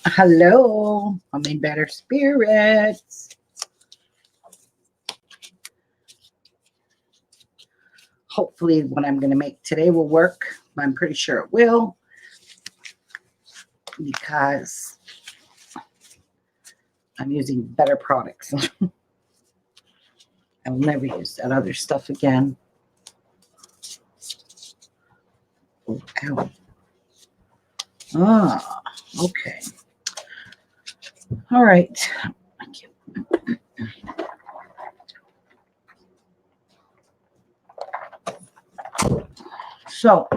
Hello, I'm in better spirits. Hopefully what I'm going to make today will work. I'm pretty sure it will because I'm using better products. I will never use that other stuff again. Oh, ow. Ah, okay. All right. Thank you. So,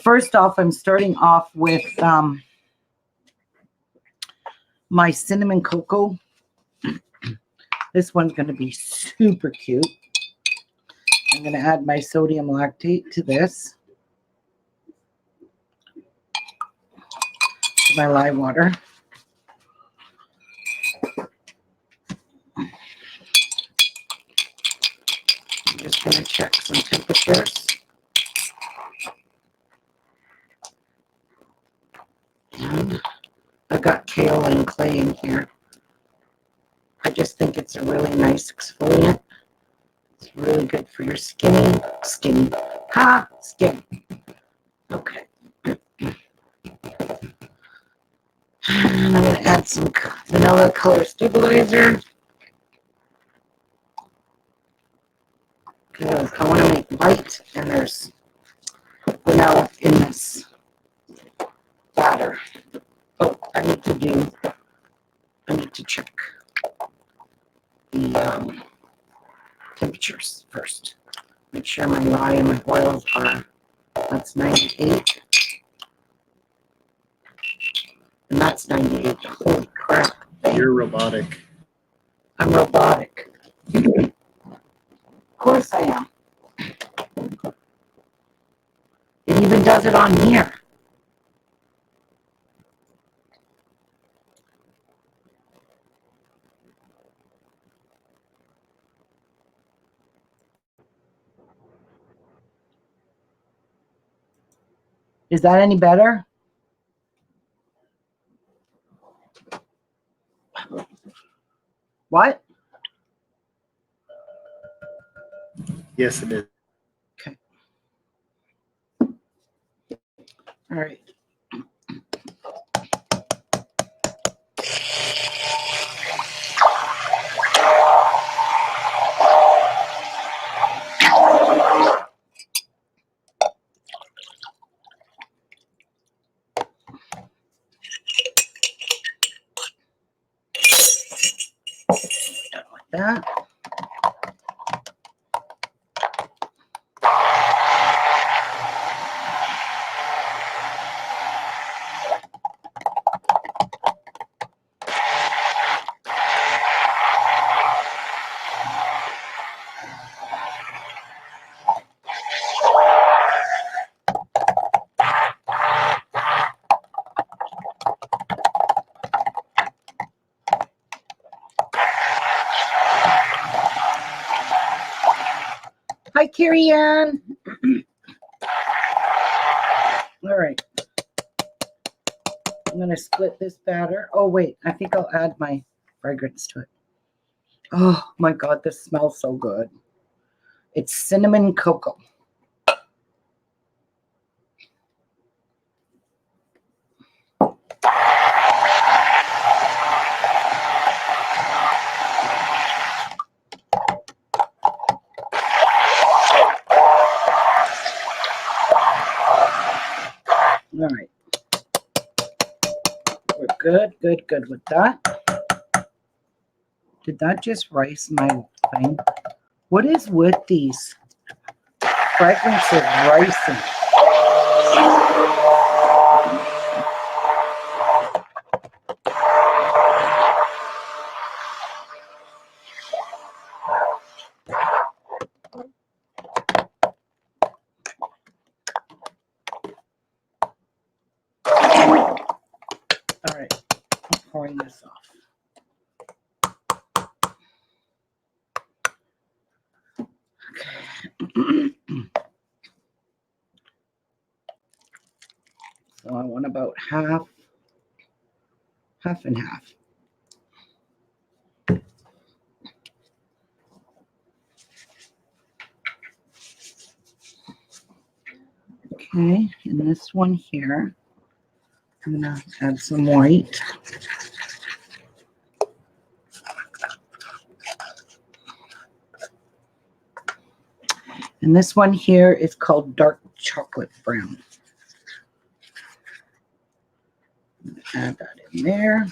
first off, I'm starting off with my cinnamon cocoa. This one's going to be super cute. I'm going to add my sodium lactate to this. My lye water. I'm just going to check some temperatures. And I've got kale and clay in here. I just think it's a really nice exfoliant. It's really good for your skin. Skin. Okay. And I'm going to add some vanilla color stabilizer. Because I want to make light and there's vanilla in this batter. Oh, I need to check the temperatures first. Make sure my lye and my oils are, that's 98. And that's 98. Holy crap. You're robotic. I'm robotic. Of course I am. It even does it on here. Is that any better? What? Yes, it is. Okay. All right. Done with that. Hi, Carrie Ann. All right. I'm going to split this batter. Oh, wait. I think I'll add my fragrance to it. Oh, my God. This smells so good. It's cinnamon cocoa. All right. We're good with that. Did that just rice my thing? What is with these fragrances ricing? All right. I'm pouring this off. Okay. So I want about half and half. Okay, and this one here, I'm gonna add some white. And this one here is called dark chocolate brown. Add that in there.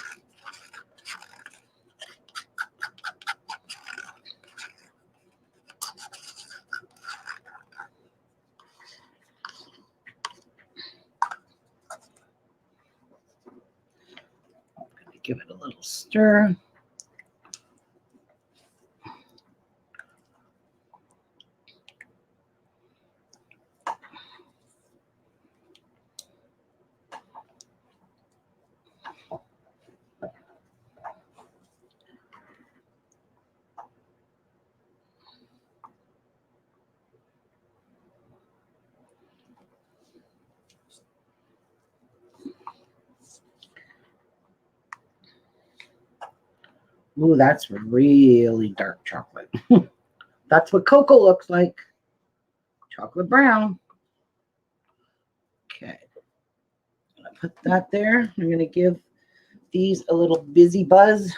Give it a little stir. Ooh, that's really dark chocolate. That's what cocoa looks like. Chocolate brown. Okay. I'm gonna put that there. I'm gonna give these a little busy buzz.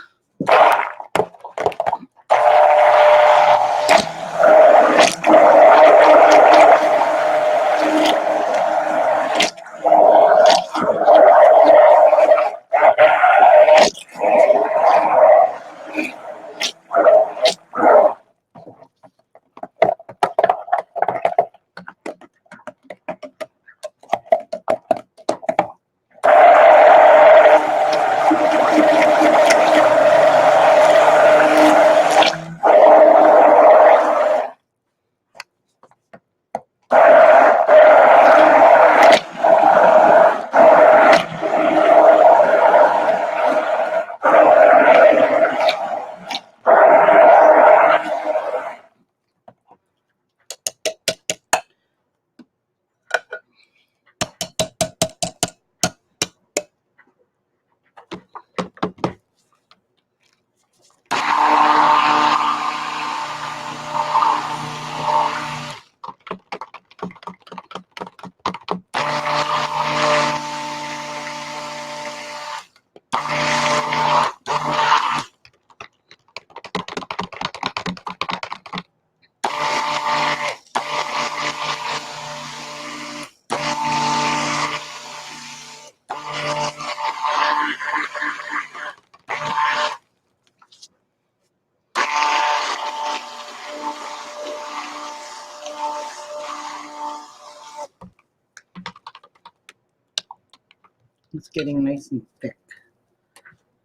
It's getting nice and thick.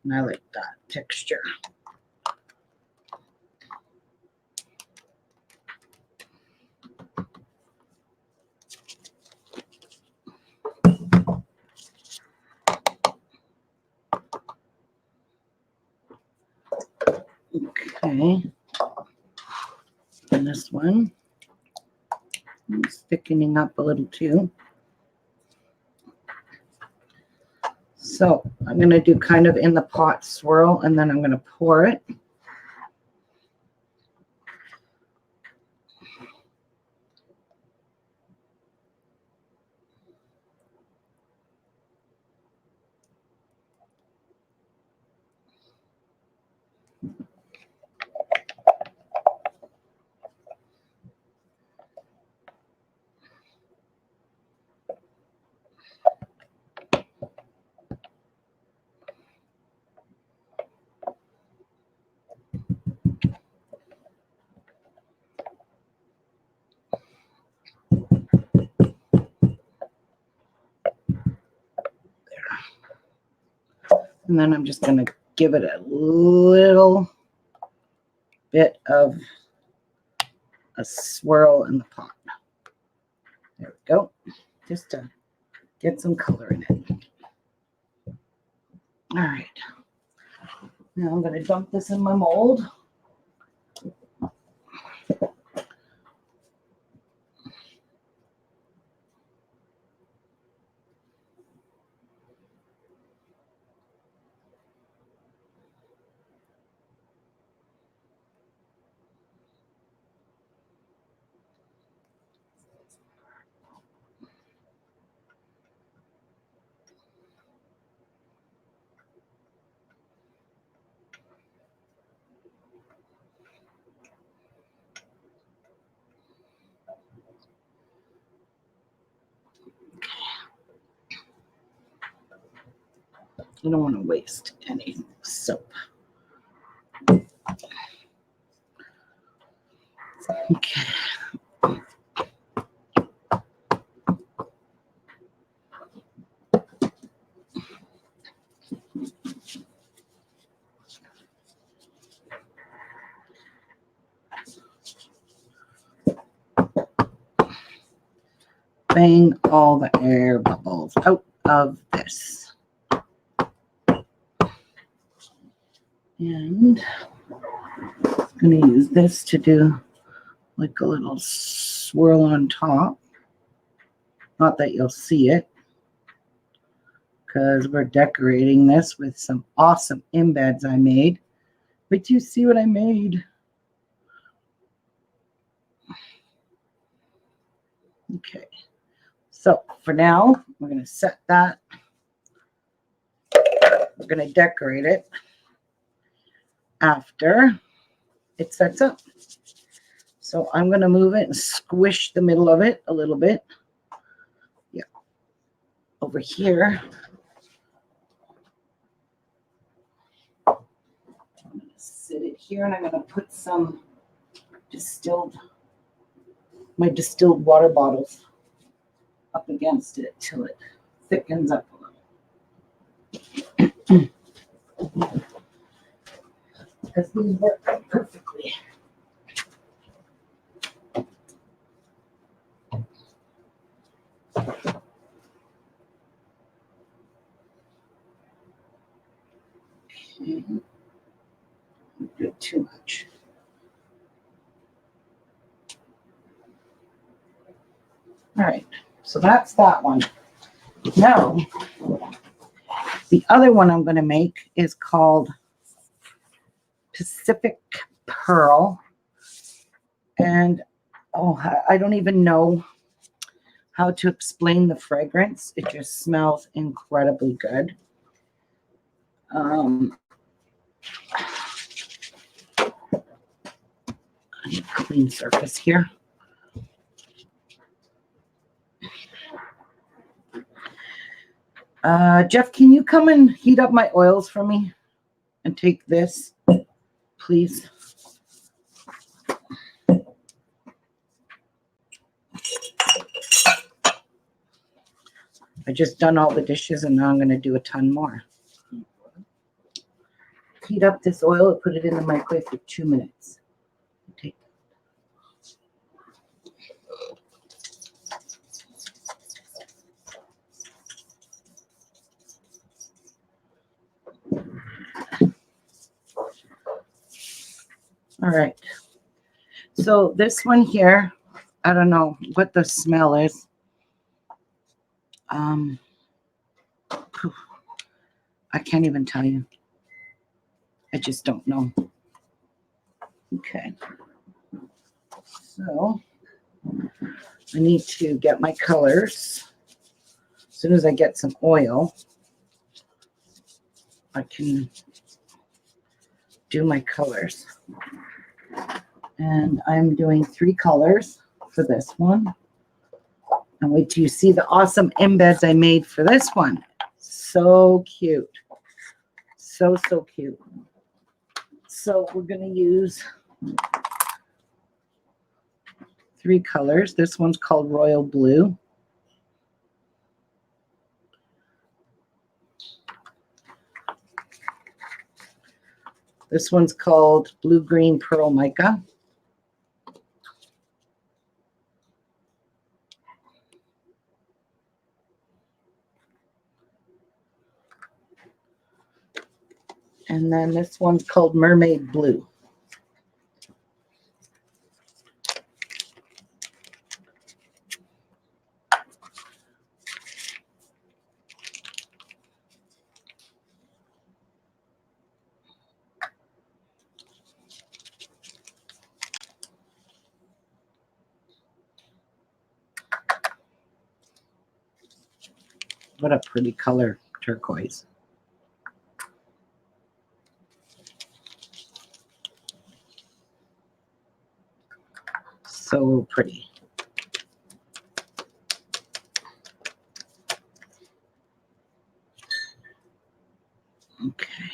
And I like that texture. Okay. And this one is thickening up a little too. So I'm going to do kind of in the pot swirl, and then I'm going to pour it. And then I'm just going to give it a little bit of a swirl in the pot. There we go. Just to get some color in it. All right. Now I'm going to dump this in my mold. You don't want to waste any soap. Okay. Bang all the air bubbles out of this. And I'm going to use this to do like a little swirl on top. Not that you'll see it, because we're decorating this with some awesome embeds I made. But you see what I made? Okay. So for now, we're going to set that. We're going to decorate it after it sets up. So I'm going to move it and squish the middle of it a little bit. Yeah. Over here. I'm going to sit it here and I'm going to put some my distilled water bottles up against it till it thickens up a little. Because these work perfectly. Okay. Don't do too much. All right, so that's that one. Now, the other one I'm going to make is called Pacific Pearl. And I don't even know how to explain the fragrance. It just smells incredibly good. I need a clean surface here. Jeff, can you come and heat up my oils for me and take this, please? I just done all the dishes and now I'm going to do a ton more. Heat up this oil and put it in the microwave for 2 minutes. Take. All right. So this one here, I don't know what the smell is. I can't even tell you. I just don't know. Okay. So I need to get my colors. As soon as I get some oil, I can do my colors. And I'm doing 3 colors for this one. And wait till you see the awesome embeds I made for this one. So cute. So, so cute. So we're going to use 3 colors. This one's called Royal Blue. This one's called Blue Green Pearl Mica. And then this one's called Mermaid Blue. What a pretty color, turquoise. So pretty. Okay.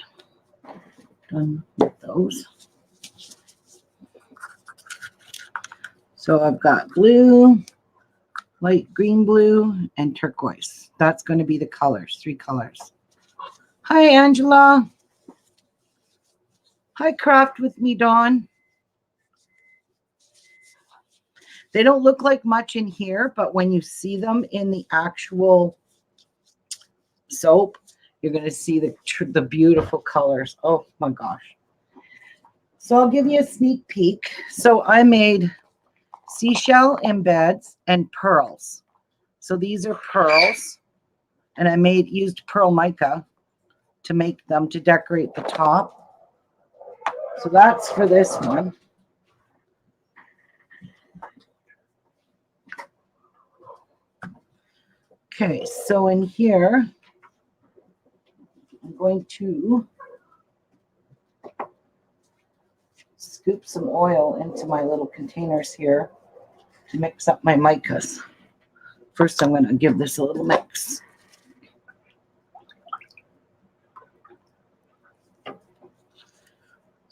Done with those. So I've got blue, light green blue, and turquoise. That's going to be the colors, 3 colors. Hi, Angela. Hi, Craft with me, Dawn. They don't look like much in here, but when you see them in the actual soap, you're going to see the beautiful colors. Oh my gosh. So I'll give you a sneak peek. So I made seashell embeds and pearls. So these are pearls, and I used pearl mica to make them to decorate the top. So that's for this one. Okay, so in here, I'm going to scoop some oil into my little containers here to mix up my micas. First, I'm going to give this a little mix.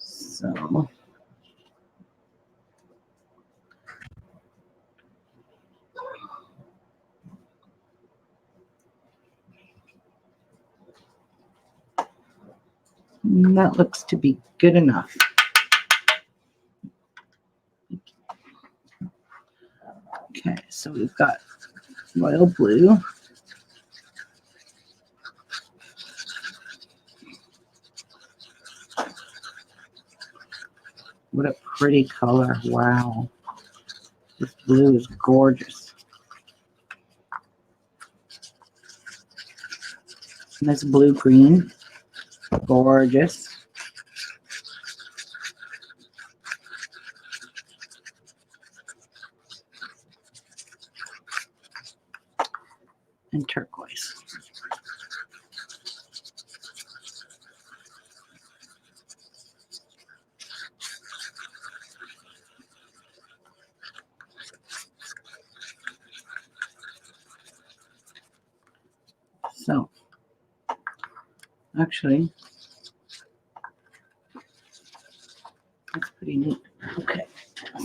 So, that looks to be good enough. Okay, so we've got royal blue. What a pretty color. Wow. This blue is gorgeous. And this blue green, gorgeous. And turquoise. So, actually, that's pretty neat. Okay,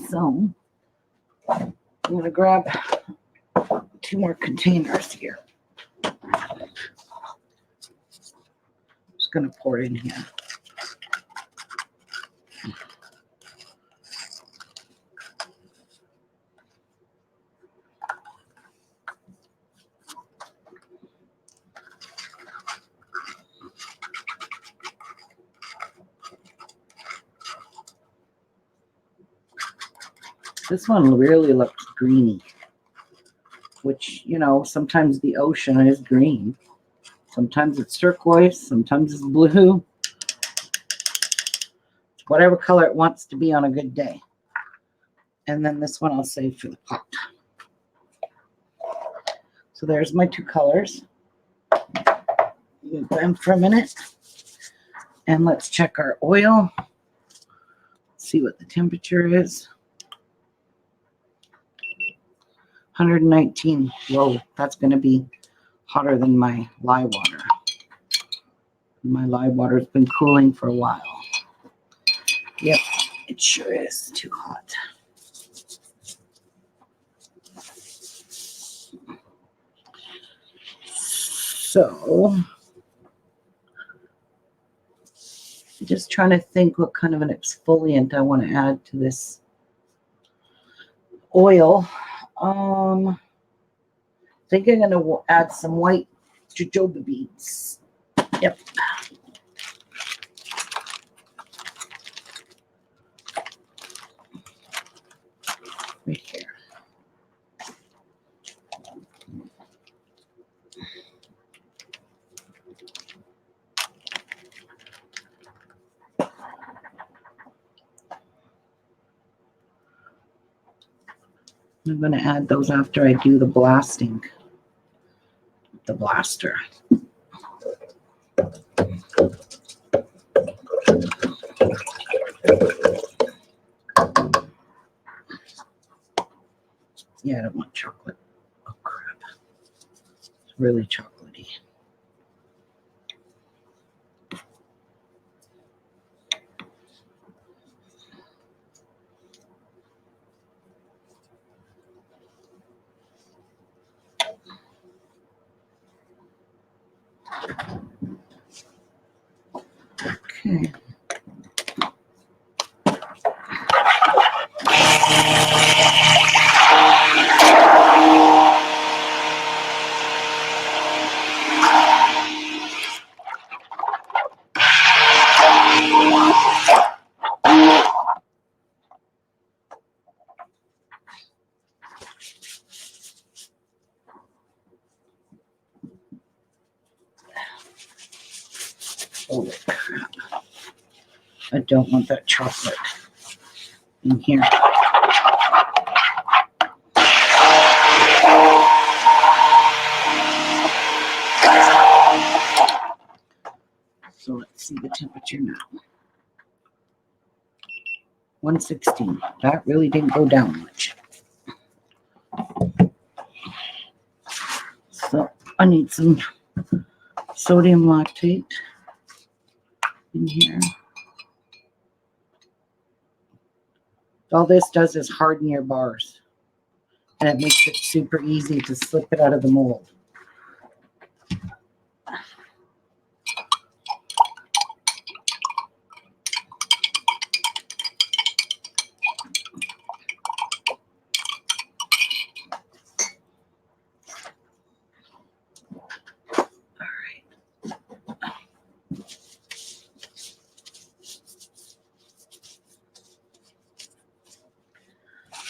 so I'm going to grab 2 more containers here. Just going to pour it in here. This one really looks greeny, which, you know, sometimes the ocean is green. Sometimes it's turquoise, sometimes it's blue. Whatever color it wants to be on a good day. And then this one I'll save for the pot. So there's my 2 colors. Move them for a minute. And let's check our oil. See what the temperature is. 119. Whoa, that's going to be hotter than my lye water. My lye water has been cooling for a while. Yep, it sure is too hot. So, just trying to think what kind of an exfoliant I want to add to this oil. I think I'm going to add some white jojoba beads. Yep. Right here. I'm going to add those after I do the blasting. The blaster. Yeah, I don't want chocolate. Oh, crap. It's really chocolatey. Okay. Holy crap. I don't want that chocolate in here. So let's see the temperature now. 116. That really didn't go down much. So I need some sodium lactate in here. All this does is harden your bars, and it makes it super easy to slip it out of the mold.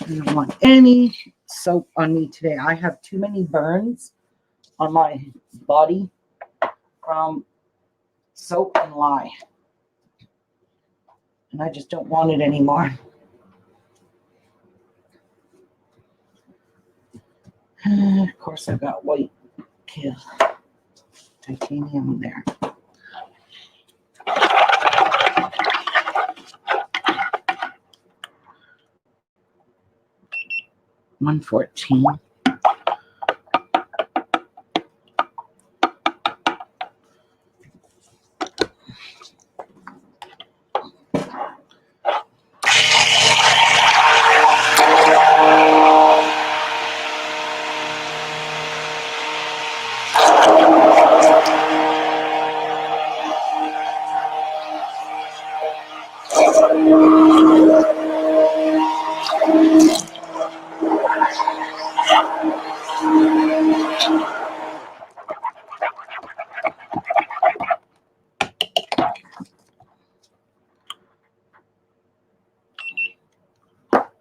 I don't want any soap on me today. I have too many burns on my body from soap and lye. And I just don't want it anymore. Of course, I've got white titanium there. $114.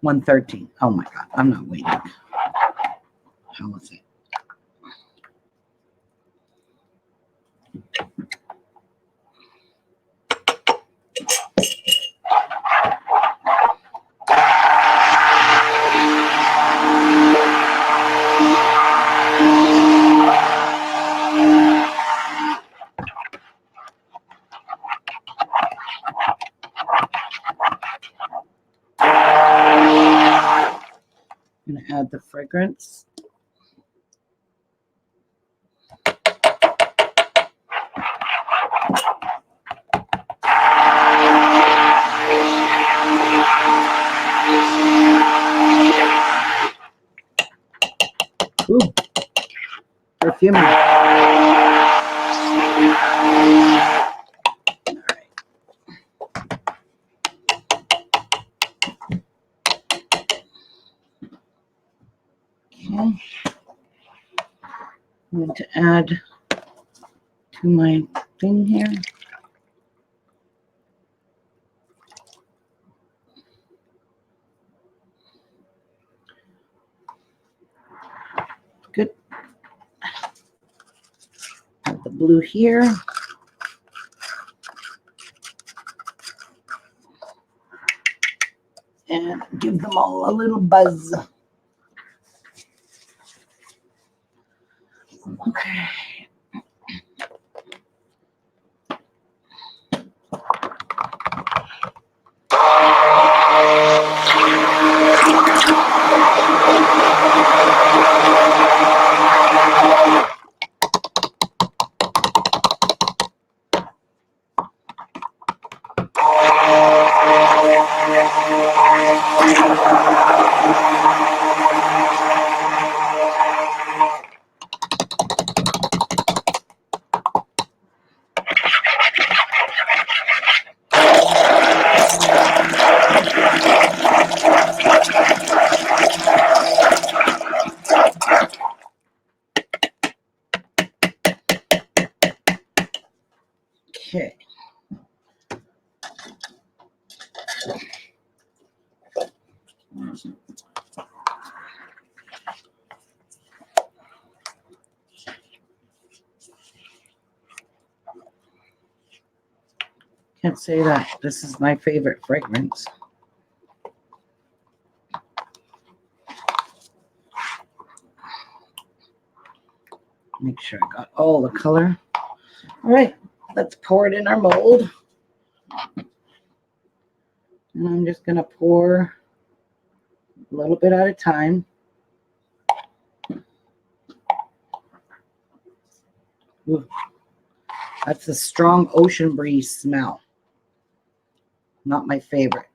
$113. Oh my God, I'm not waiting. How was it? I'm going to add the fragrance. Ooh, perfume. All right. Okay. I'm going to add to my thing here. Good. Add the blue here. And give them all a little buzz. Okay. Okay. Can't say that this is my favorite fragrance. Make sure I got all the color. All right, let's pour it in our mold. And I'm just going to pour a little bit at a time. Ooh, that's a strong ocean breeze smell. Not my favorite.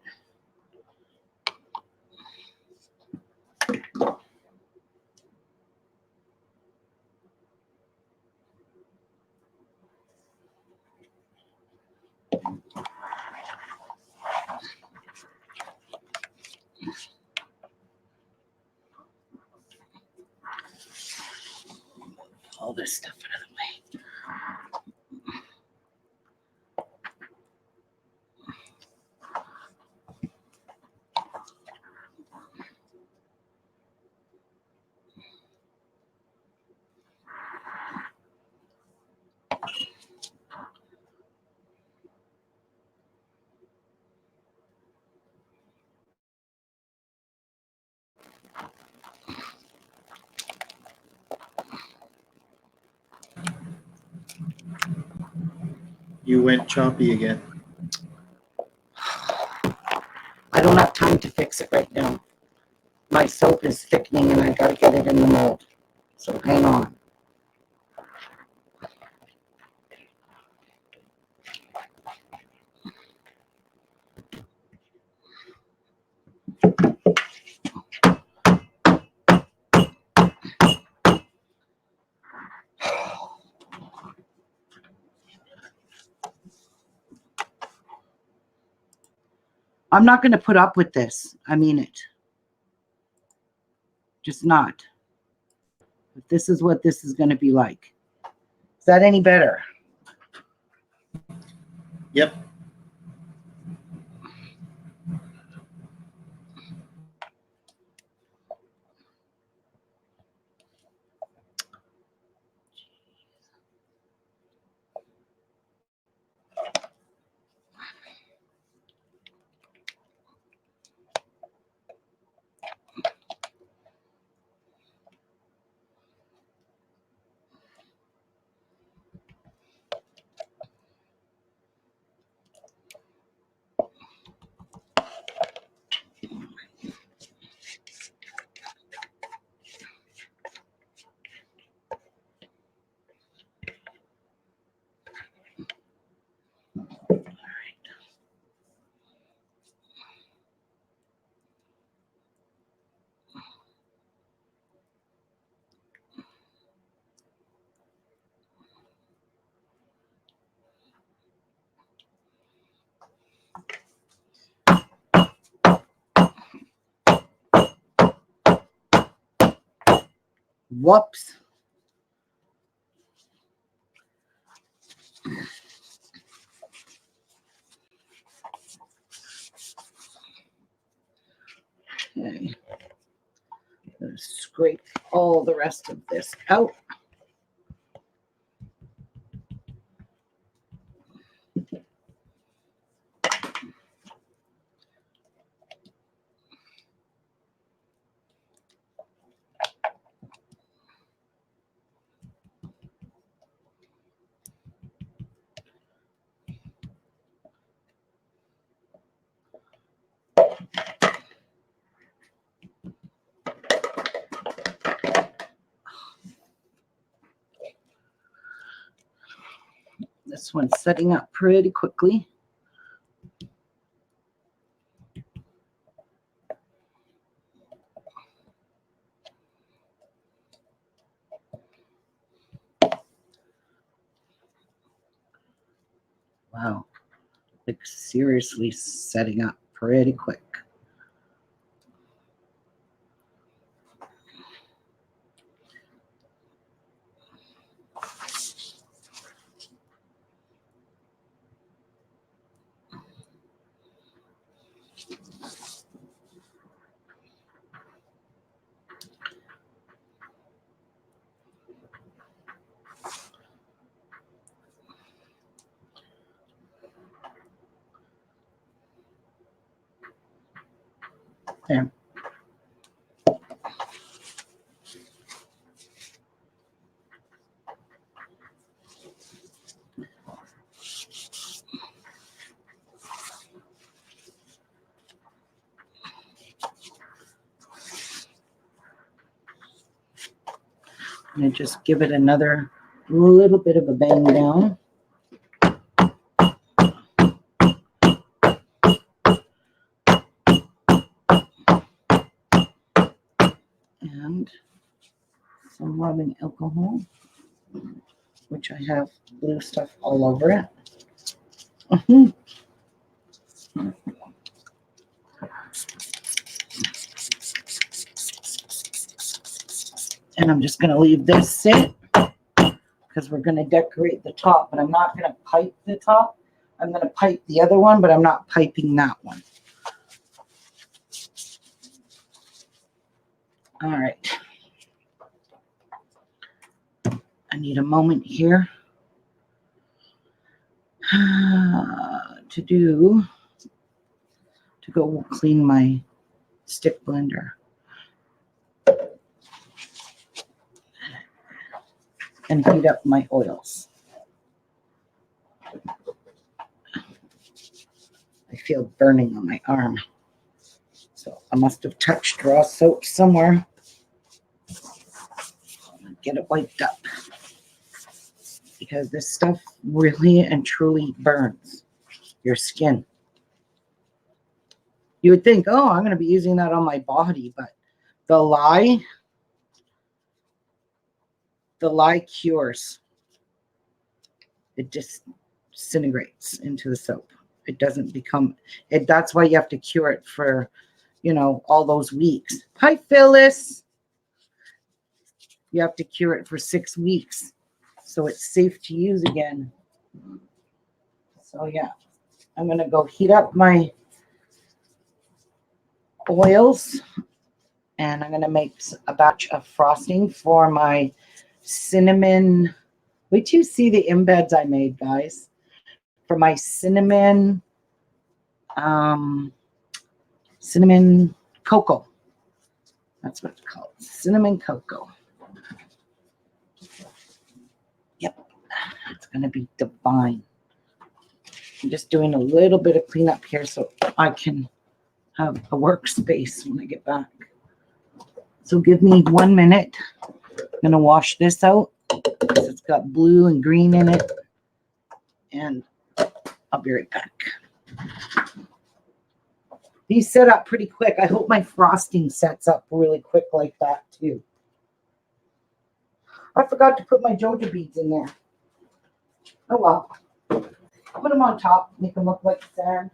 All this stuff out of the way. You went choppy again. I don't have time to fix it right now. My soap is thickening and I got to get it in the mold. So hang on. I'm not going to put up with this. I mean it. Just not. But this is what this is going to be like. Is that any better? Yep. Whoops. Okay. Scrape all the rest of this out. This one's setting up pretty quickly. Wow. Like seriously setting up pretty quick. There. And just give it another little bit of a bang down. And some rubbing alcohol, which I have blue stuff all over it. And I'm just going to leave this sit because we're going to decorate the top, but I'm not going to pipe the top. I'm going to pipe the other one, but I'm not piping that one. All right. I need a moment here to go clean my stick blender and heat up my oils. I feel burning on my arm. So I must have touched raw soap somewhere. Get it wiped up. Because this stuff really and truly burns your skin. You would think, oh, I'm going to be using that on my body, but the lye cures. It just disintegrates into the soap. It doesn't become it. That's why you have to cure it for, all those weeks. Hi, Phyllis. You have to cure it for 6 weeks so it's safe to use again. So yeah, I'm going to go heat up my oils, and I'm going to make a batch of frosting for my cinnamon. Wait till you see the embeds I made, guys, for my cinnamon cocoa. That's what it's called, cinnamon cocoa. Yep, it's going to be divine. I'm just doing a little bit of cleanup here so I can have a workspace when I get back. So give me 1 minute. I'm going to wash this out because it's got blue and green in it. And I'll be right back. These set up pretty quick. I hope my frosting sets up really quick like that too. I forgot to put my Jojo beads in there. Oh well. Put them on top, make them look like sand.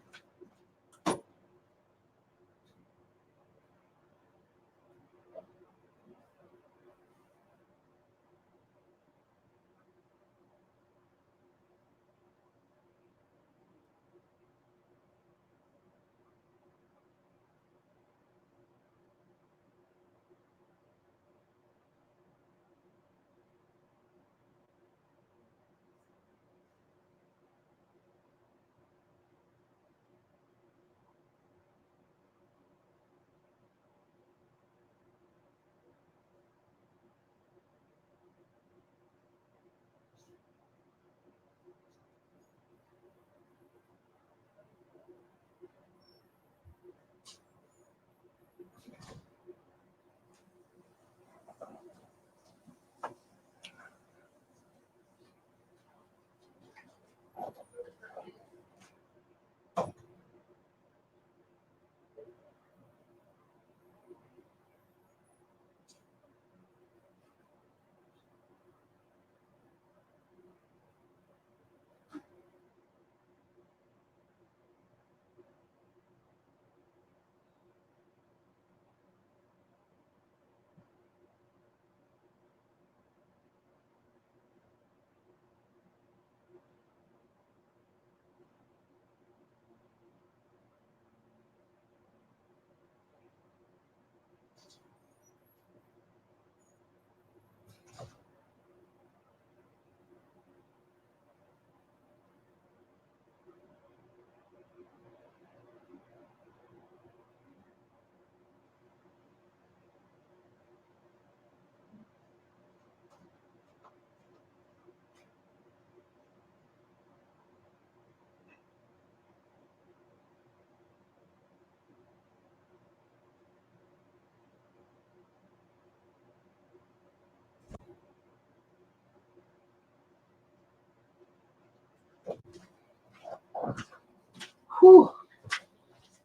Whew.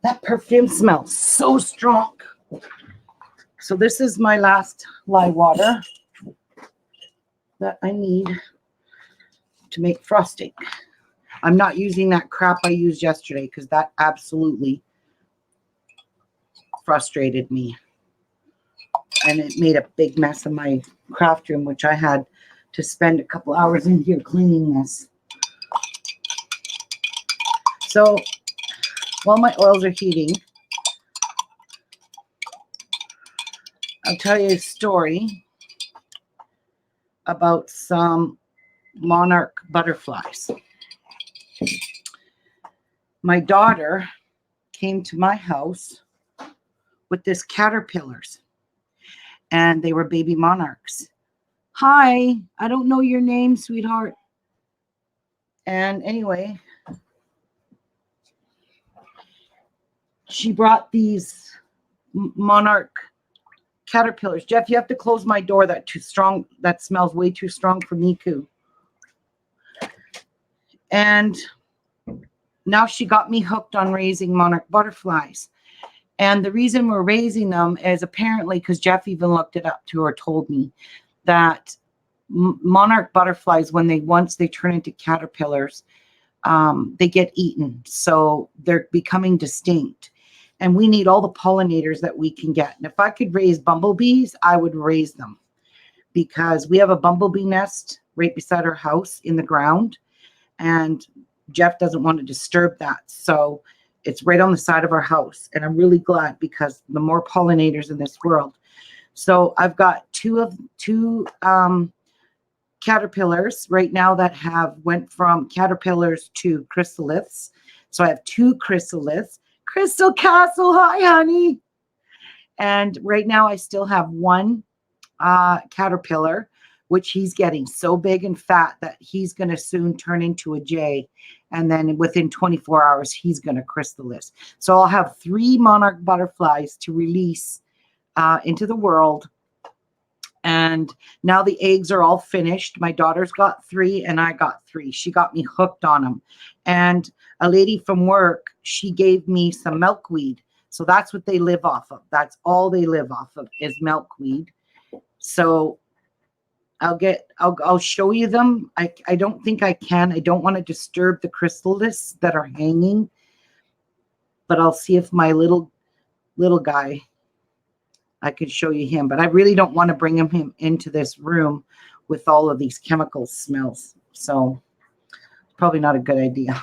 That perfume smells so strong. So this is my last lye water that I need to make frosting. I'm not using that crap I used yesterday because that absolutely frustrated me. And it made a big mess of my craft room, which I had to spend a couple hours in here cleaning this. So while my oils are heating, I'll tell you a story about some monarch butterflies. My daughter came to my house with this caterpillars, and they were baby monarchs. Hi, I don't know your name, sweetheart. And anyway, she brought these monarch caterpillars. Jeff, you have to close my door. That's too strong. That smells way too strong for Miku. And now she got me hooked on raising monarch butterflies. And the reason we're raising them is apparently because Jeff even looked it up too, or told me that monarch butterflies, once they turn into caterpillars, they get eaten. So they're becoming distinct. And we need all the pollinators that we can get. And if I could raise bumblebees, I would raise them, because we have a bumblebee nest right beside our house in the ground. And Jeff doesn't want to disturb that. So it's right on the side of our house. And I'm really glad, because the more pollinators in this world. So I've got two caterpillars right now that went from caterpillars to chrysalids. So I have 2 chrysalids. Crystal Castle, hi, honey. And right now I still have 1 caterpillar, which he's getting so big and fat that he's going to soon turn into a jay. And then within 24 hours, he's going to chrysalis. So I'll have 3 monarch butterflies to release into the world. And now the eggs are all finished. My daughter's got 3 and I got 3. She got me hooked on them. And a lady from work, she gave me some milkweed. So that's what they live off of. That's all they live off of is milkweed. So I'll show you them. I don't think I can. I don't want to disturb the chrysalis that are hanging. But I'll see if my little guy, I could show you him, but I really don't want to bring him into this room with all of these chemical smells. So probably not a good idea.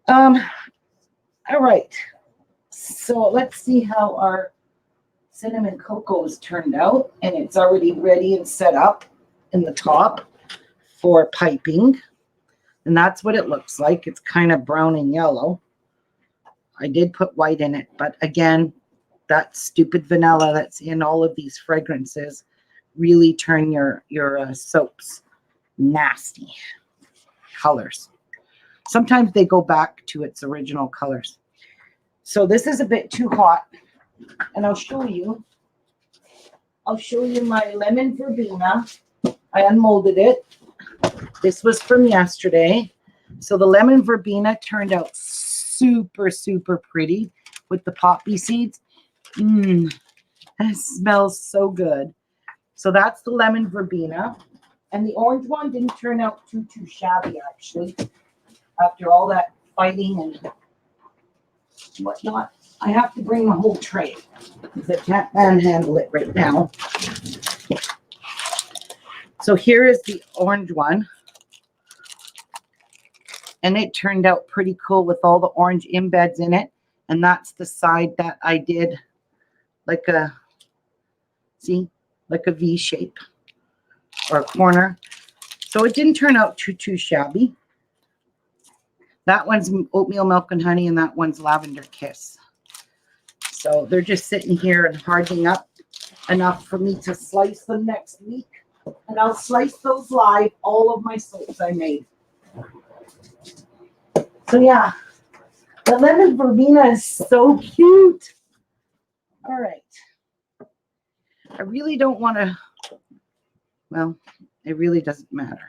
All right. So let's see how our cinnamon cocoa has turned out. And it's already ready and set up in the top for piping. And that's what it looks like. It's kind of brown and yellow. I did put white in it, but again, that stupid vanilla that's in all of these fragrances really turn your soaps nasty colors. Sometimes they go back to its original colors. So this is a bit too hot, and I'll show you my lemon verbena. I unmolded it. This was from yesterday. So the lemon verbena turned out super, super pretty with the poppy seeds. It smells so good. So that's the lemon verbena. And the orange one didn't turn out too shabby, actually. After all that fighting and whatnot. I have to bring the whole tray because I can't manhandle it right now. So here is the orange one. And it turned out pretty cool with all the orange embeds in it. And that's the side that I did like a V shape or a corner. So it didn't turn out too shabby. That one's oatmeal milk and honey, and that one's lavender kiss. So they're just sitting here and hardening up enough for me to slice them next week. And I'll slice those live, all of my soaps I made. So yeah, the lemon verbena is so cute. All right. I really don't want to, well, it really doesn't matter.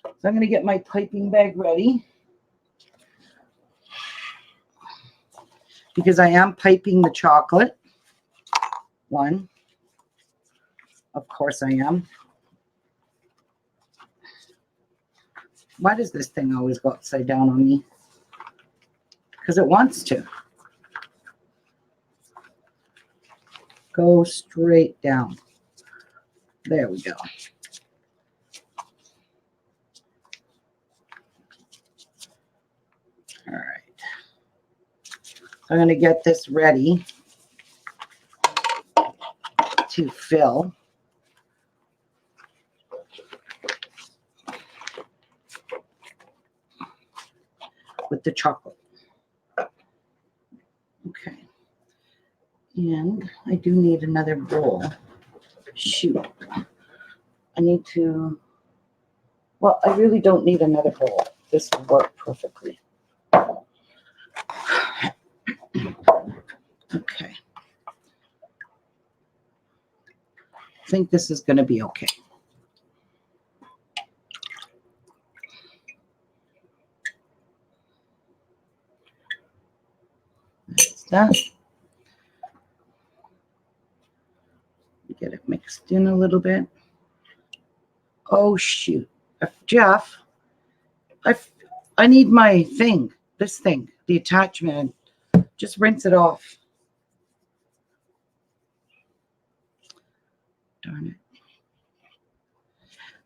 So I'm going to get my piping bag ready. because I am piping the chocolate. One. Of course I am. Why does this thing always go upside down on me? Because it wants to. Go straight down. There we go. All right. I'm going to get this ready to fill. With the chocolate. Okay. And I do need another bowl. Shoot. I need to, well, I really don't need another bowl. This will work perfectly. Okay. I think this is going to be okay. That's that. Get it mixed in a little bit. Oh, shoot. Jeff, I need my thing, this thing, the attachment. Just rinse it off. Darn it.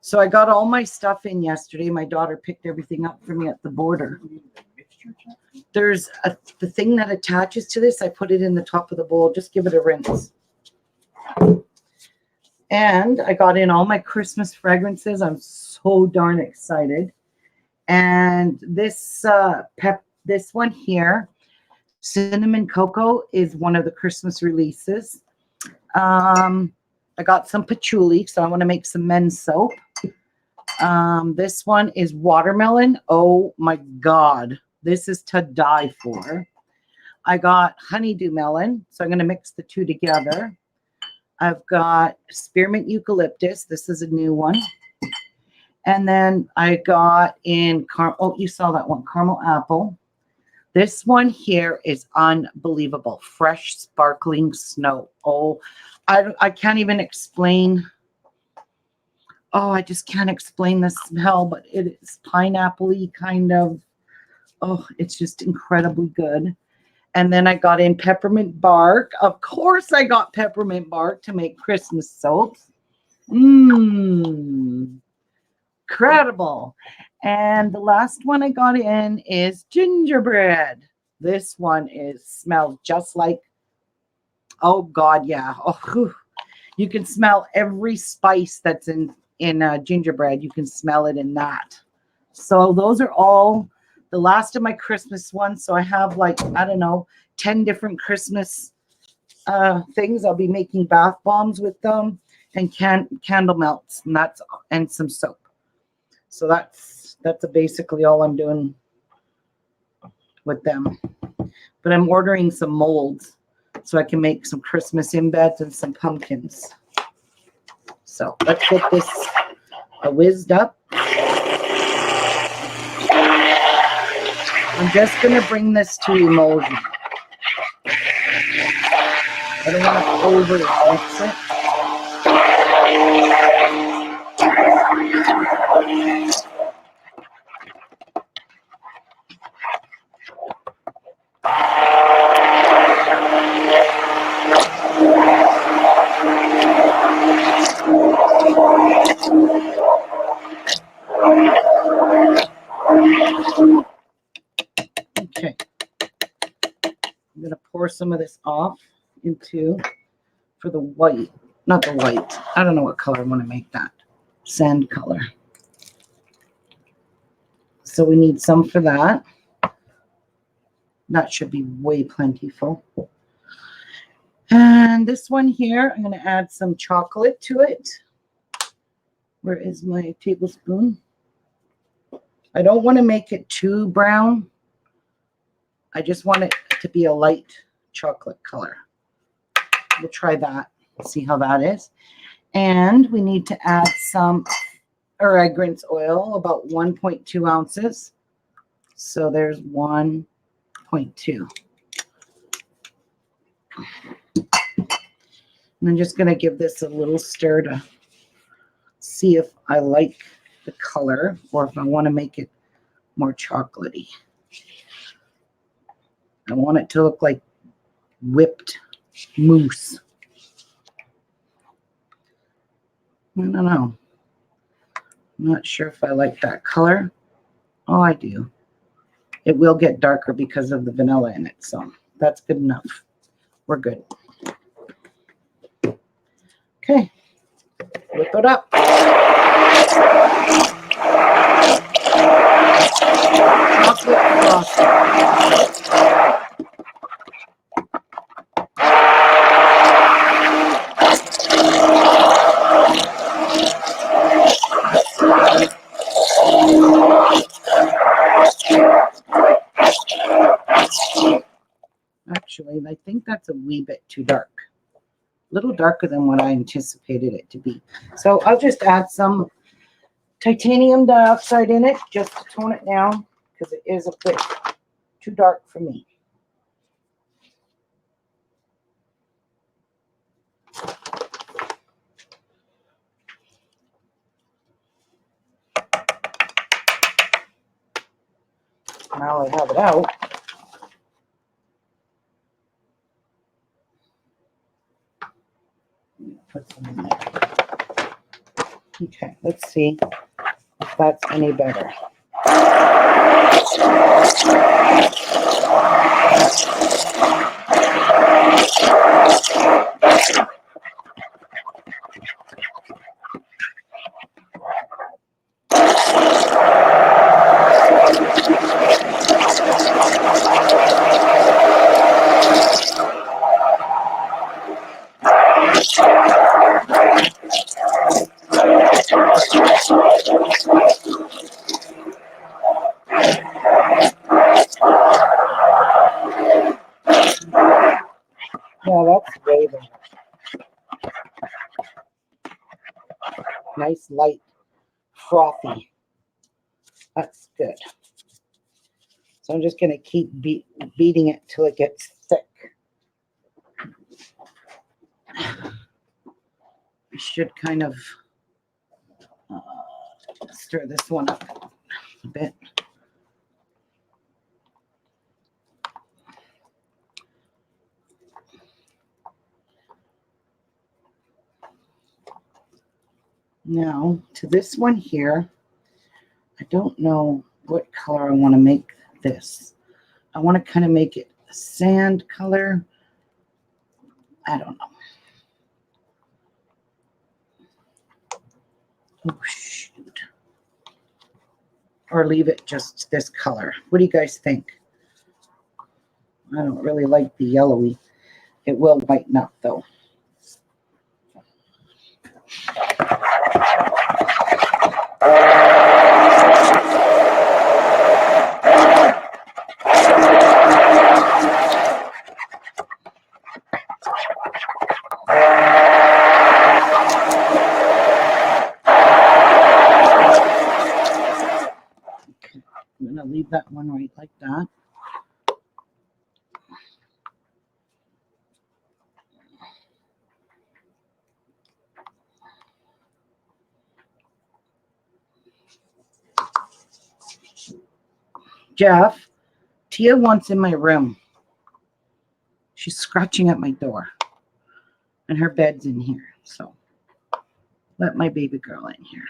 So I got all my stuff in yesterday. My daughter picked everything up for me at the border. There's the thing that attaches to this. I put it in the top of the bowl. Just give it a rinse. And I got in all my Christmas fragrances. I'm so darn excited. And this this one here, Cinnamon Cocoa, is one of the Christmas releases. I got some patchouli, so I want to make some men's soap. This one is watermelon. Oh my God. This is to die for. I got honeydew melon, so I'm going to mix the two together. I've got spearmint eucalyptus. This is a new one. And then I got in, oh, you saw that one, caramel apple. This one here is unbelievable. Fresh, sparkling snow. Oh, I can't even explain. Oh, I just can't explain the smell, but it is pineapple-y kind of. Oh, it's just incredibly good. And then I got in peppermint bark. Of course, I got peppermint bark to make Christmas soaps. Incredible. And the last one I got in is gingerbread. This one smells just like, oh God, yeah. Oh, whew. You can smell every spice that's in gingerbread. You can smell it in that. So those are all the last of my Christmas ones. So I have like, I don't know, 10 different Christmas things. I'll be making bath bombs with them and candle melts and some soap. So that's basically all I'm doing with them. But I'm ordering some molds so I can make some Christmas embeds and some pumpkins. So let's get this whizzed up. I'm just going to bring this to emulsion. I don't want to over mix it. Okay. I'm going to pour some of this off for the white, not the white. I don't know what color I want to make that. Sand color. So we need some for that. That should be way plentiful. And this one here, I'm going to add some chocolate to it. Where is my tablespoon? I don't want to make it too brown. I just want it to be a light chocolate color. We'll try that, see how that is. And we need to add some fragrance oil, about 1.2 ounces. So there's 1.2. And I'm just going to give this a little stir to see if I like the color or if I want to make it more chocolatey. I want it to look like whipped mousse. I don't know. I'm not sure if I like that color. Oh, I do. It will get darker because of the vanilla in it, so that's good enough. We're good. Okay, whip it up. Chocolate frosting. Actually, I think that's a wee bit too dark. A little darker than what I anticipated it to be. So I'll just add some titanium dioxide in it just to tone it down because it is a bit too dark for me. Now I have it out. Put some in there. Okay, let's see if that's any better. Yeah, that's way better. Nice, light, frothy. That's good. So I'm just going to keep beating it till it gets thick. I should kind of stir this one up a bit. Now, to this one here, I don't know what color I want to make this. I want to kind of make it a sand color. I don't know. Oh, shoot. Or leave it just this color. What do you guys think? I don't really like the yellowy. It will whiten up though. I'm going to leave that one right like that. Jeff, Tia wants in my room. She's scratching at my door. And her bed's in here. So let my baby girl in here.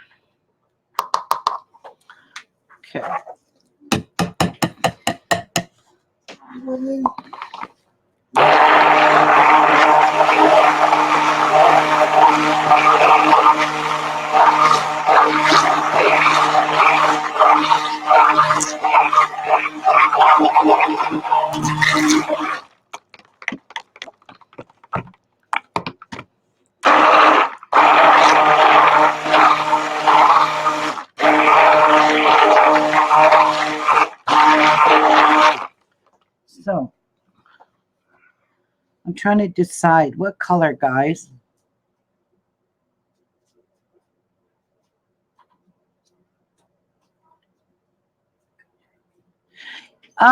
Okay. So I'm trying to decide what color, guys.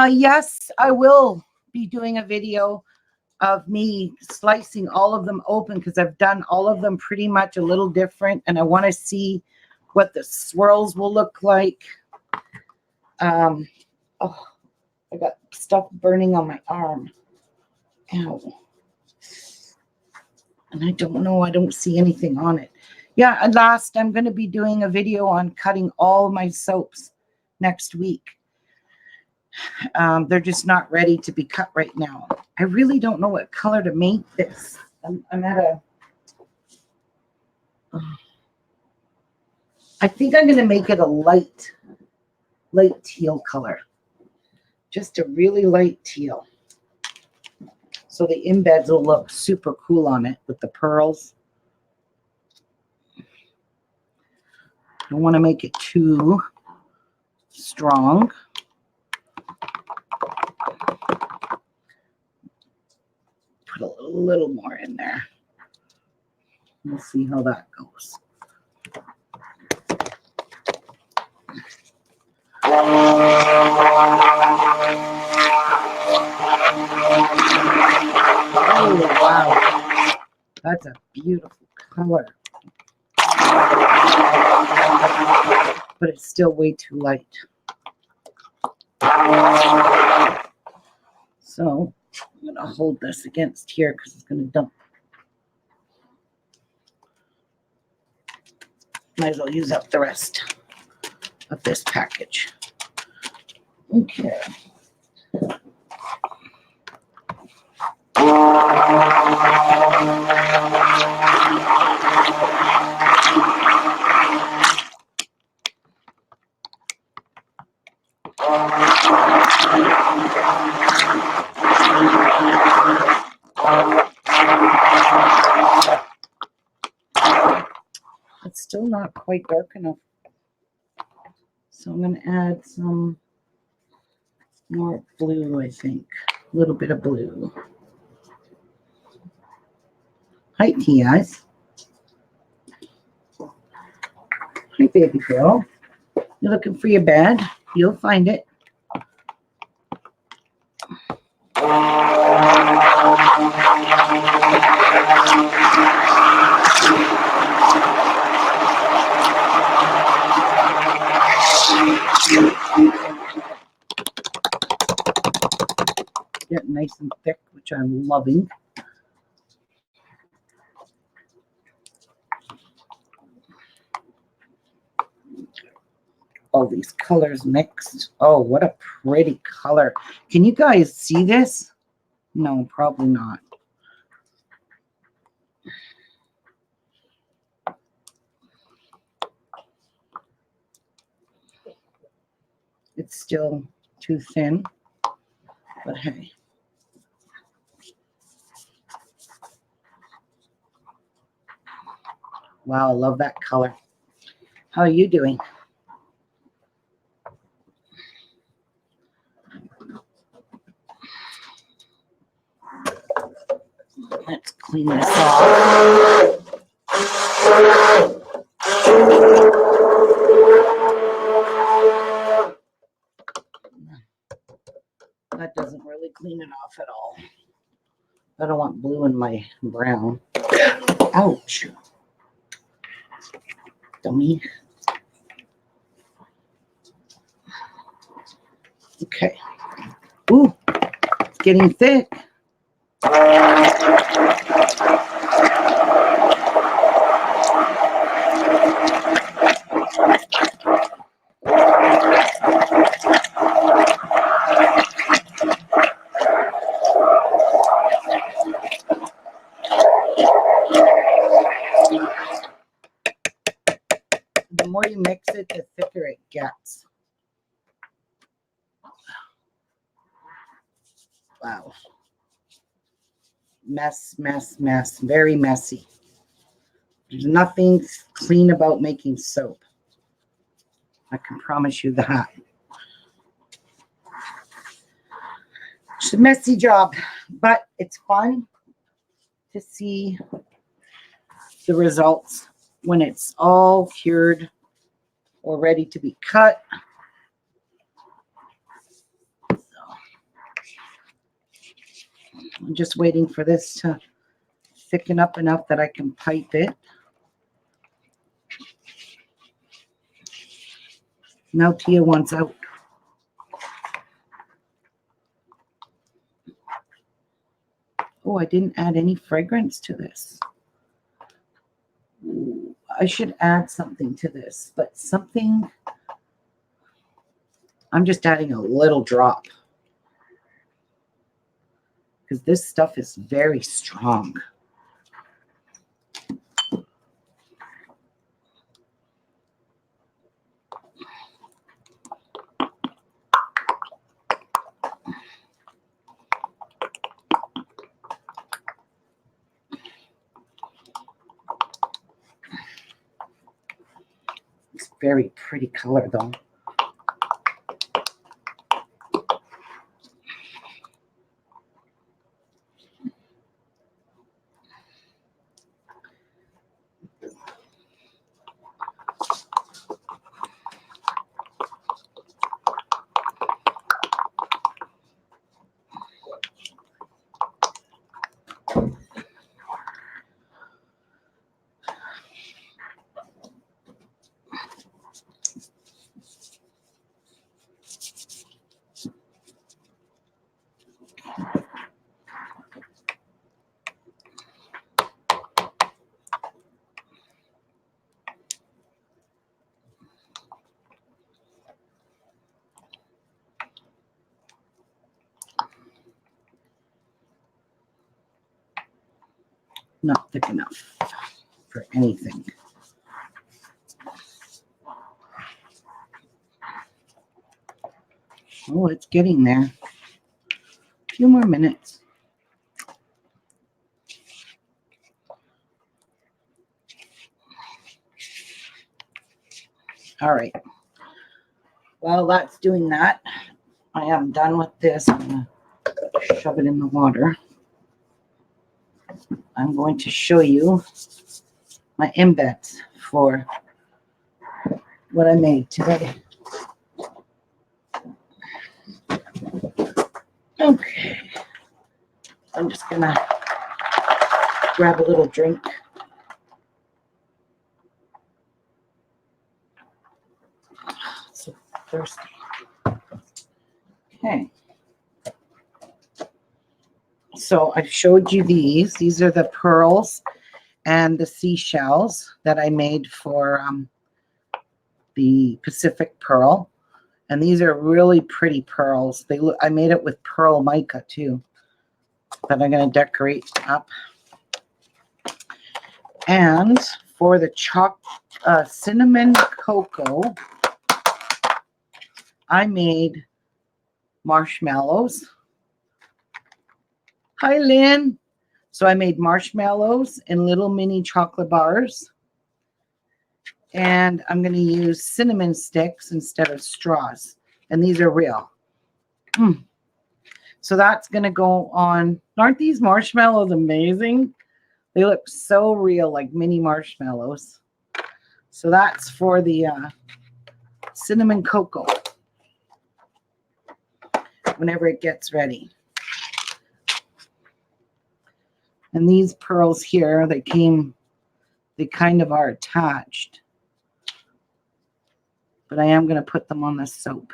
Yes, I will be doing a video of me slicing all of them open because I've done all of them pretty much a little different, and I want to see what the swirls will look like. Oh, I got stuff burning on my arm. Ow. And I don't know, I don't see anything on it. Yeah, and last, I'm going to be doing a video on cutting all my soaps next week. They're just not ready to be cut right now. I really don't know what color to make this. I'm at a... I think I'm going to make it a light teal color. Just a really light teal. So the embeds will look super cool on it with the pearls. Don't want to make it too strong. Put a little more in there. We'll see how that goes. Oh, wow. That's a beautiful color. But it's still way too light. So I'm going to hold this against here because it's going to dump. Might as well use up the rest of this package. Okay. It's still not quite dark enough. So I'm going to add some more blue, I think. A little bit of blue. Hi, Tias. Hi, baby girl. You're looking for your bed? You'll find it. Get nice and thick, which I'm loving. All these colors mixed. Oh, what a pretty color. Can you guys see this? No, probably not. It's still too thin, but hey. Wow, I love that color. How are you doing? Let's clean this off. That doesn't really clean it off at all. I don't want blue in my brown. Ouch. Dummy. Okay. Ooh, it's getting thick. The more you mix it, the thicker it gets. Wow. Mess, mess, mess. Very messy. There's nothing clean about making soap. I can promise you that. It's a messy job, but it's fun to see the results when it's all cured or ready to be cut. I'm just waiting for this to thicken up enough that I can pipe it. Now Tia wants out. Oh, I didn't add any fragrance to this. Ooh, I should add something to this, but something, I'm just adding a little drop because this stuff is very strong. It's very pretty color though. Not thick enough for anything. Oh, it's getting there. A few more minutes. All right. While that's doing that, I am done with this. I'm going to shove it in the water. I'm going to show you my embeds for what I made today. Okay. I'm just going to grab a little drink. So thirsty. Okay. So I showed you these. These are the pearls and the seashells that I made for the Pacific Pearl. And these are really pretty pearls. They look, I made it with pearl mica too, that I'm going to decorate up. And for the cinnamon cocoa, I made marshmallows. Hi, Lynn. So I made marshmallows in little mini chocolate bars. And I'm going to use cinnamon sticks instead of straws. And these are real. So that's going to go on. Aren't these marshmallows amazing? They look so real, like mini marshmallows. So that's for the cinnamon cocoa whenever it gets ready. And these pearls here, they kind of are attached. But I am going to put them on the soap.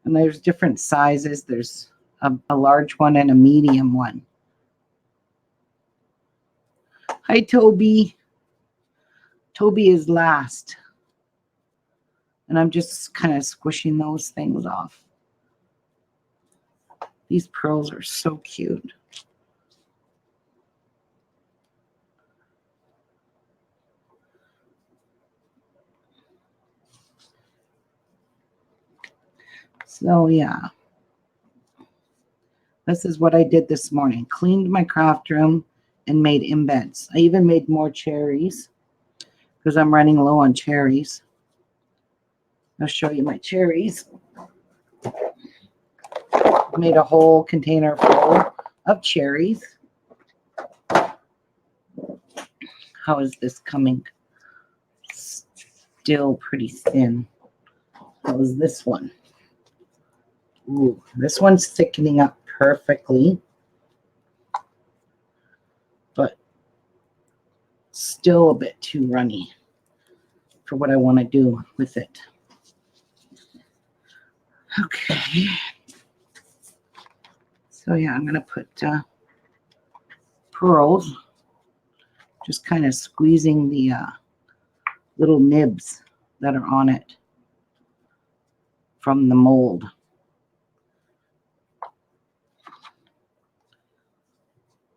And there's different sizes. There's a large one and a medium one. Hi, Toby. Toby is last. And I'm just kind of squishing those things off. These pearls are so cute. So yeah, this is what I did this morning. Cleaned my craft room and made embeds. I even made more cherries because I'm running low on cherries. I'll show you my cherries. I made a whole container full of cherries. How is this coming? Still pretty thin. How is this one? Ooh, this one's thickening up perfectly. still a bit too runny for what I want to do with it. Okay. So yeah, I'm going to put pearls, just kind of squeezing the little nibs that are on it from the mold.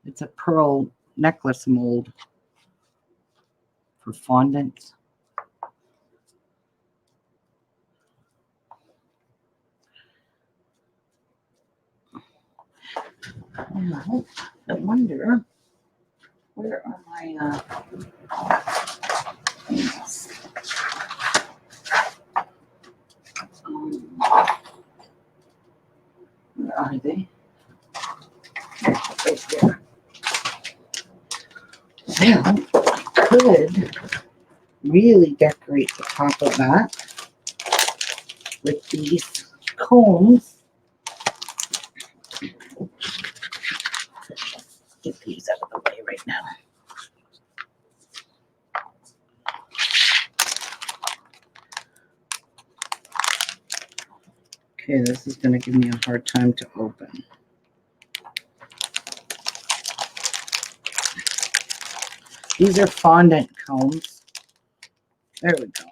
It's a pearl necklace mold for fondant. Now, I wonder, where are my things? Where are they? Right there. Well, I could really decorate the top of that with these combs. Get these out of the way right now. Okay, this is going to give me a hard time to open. These are fondant combs. There we go.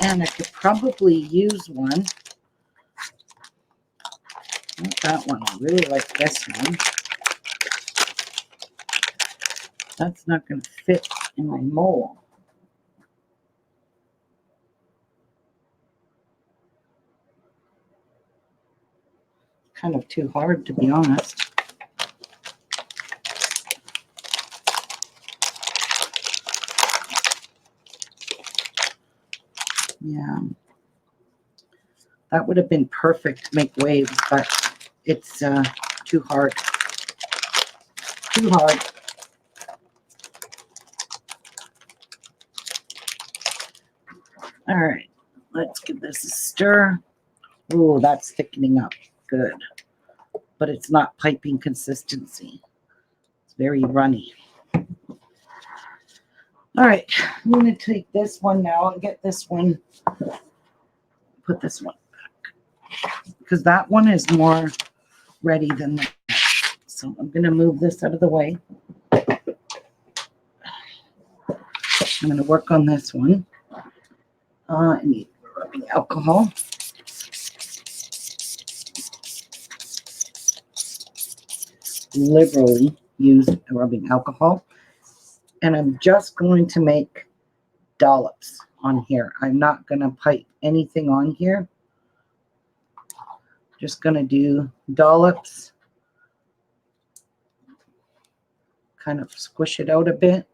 And I could probably use one. Not that one. I really like this one. That's not going to fit in my mold. Kind of too hard, to be honest. Yeah. That would have been perfect to make waves, but it's too hard. Too hard. All right, let's give this a stir. Oh, that's thickening up. Good. But it's not piping consistency. It's very runny. All right, I'm going to take this one now and get this one. Put this one back. Because that one is more ready than that. So I'm going to move this out of the way. I'm going to work on this one. I need rubbing alcohol. Liberally use rubbing alcohol. And I'm just going to make dollops on here. I'm not going to pipe anything on here. Just going to do dollops. Kind of squish it out a bit.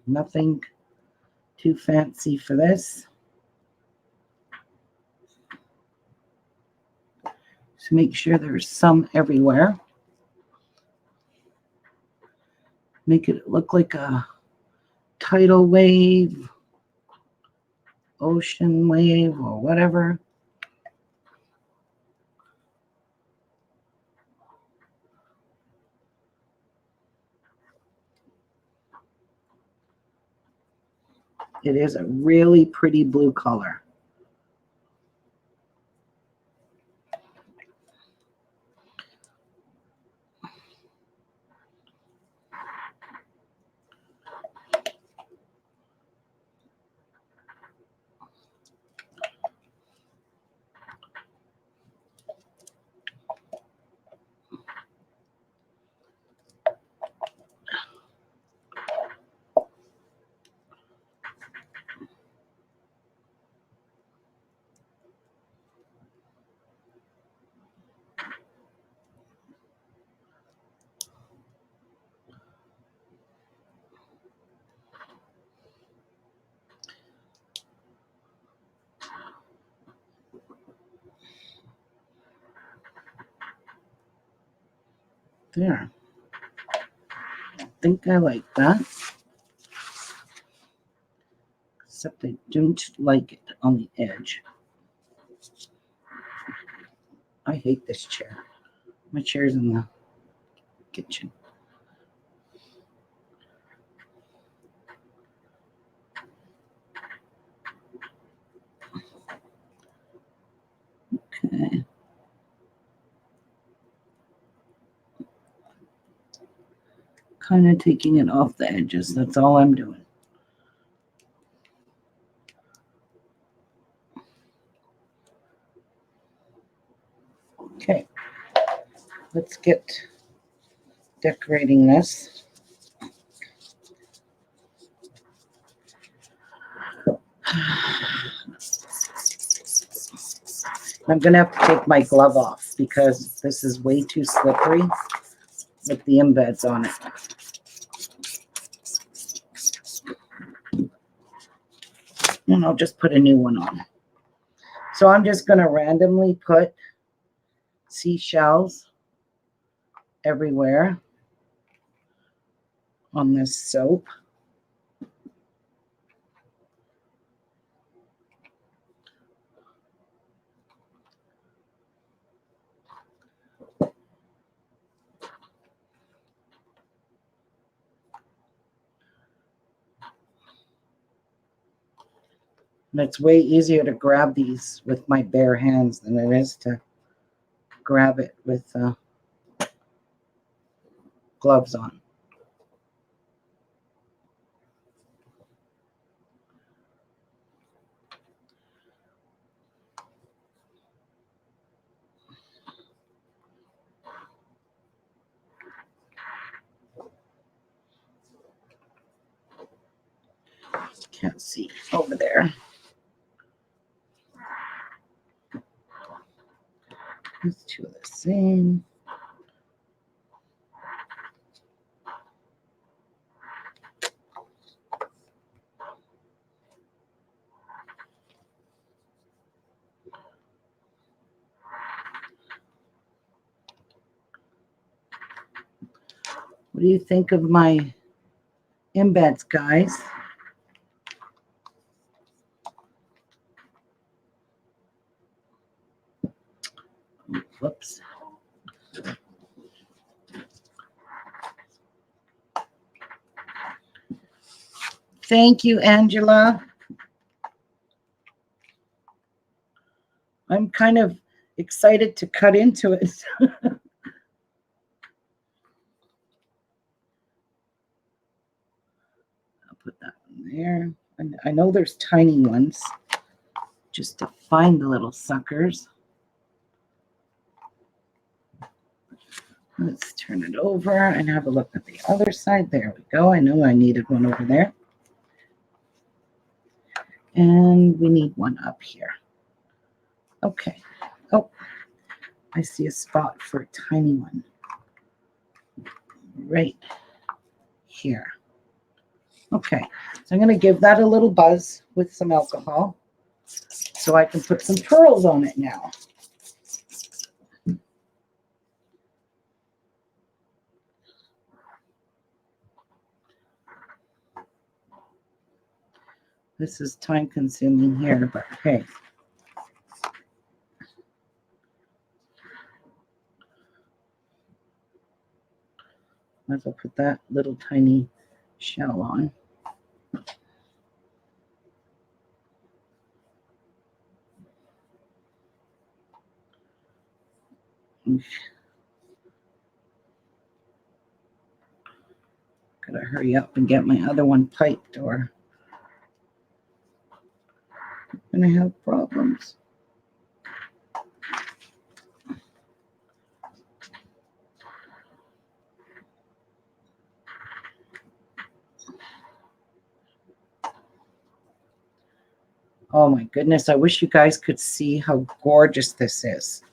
Nothing too fancy for this. So make sure there's some everywhere. Make it look like a tidal wave, ocean wave, or whatever. It is a really pretty blue color. There. I think I like that. except I don't like it on the edge. I hate this chair. My chair's in the kitchen. Okay. Kind of taking it off the edges. That's all I'm doing. Okay. Let's get decorating this. I'm going to have to take my glove off because this is way too slippery with the embeds on it. And I'll just put a new one on. So I'm just going to randomly put seashells everywhere on this soap. And it's way easier to grab these with my bare hands than it is to grab it with gloves on. Can't see over there. These two are the same. What do you think of my embeds, guys? Whoops. Thank you, Angela. I'm kind of excited to cut into it. I'll put that one there. And I know there's tiny ones, just to find the little suckers. Let's turn it over and have a look at the other side. There we go. I know I needed one over there. And we need one up here. Okay. Oh, I see a spot for a tiny one. Right here. Okay, so I'm going to give that a little buzz with some alcohol so I can put some pearls on it now. This is time consuming here, but hey. Might as well put that little tiny shell on. Gotta hurry up and get my other one piped or I'm gonna have problems. Oh my goodness, I wish you guys could see how gorgeous this is.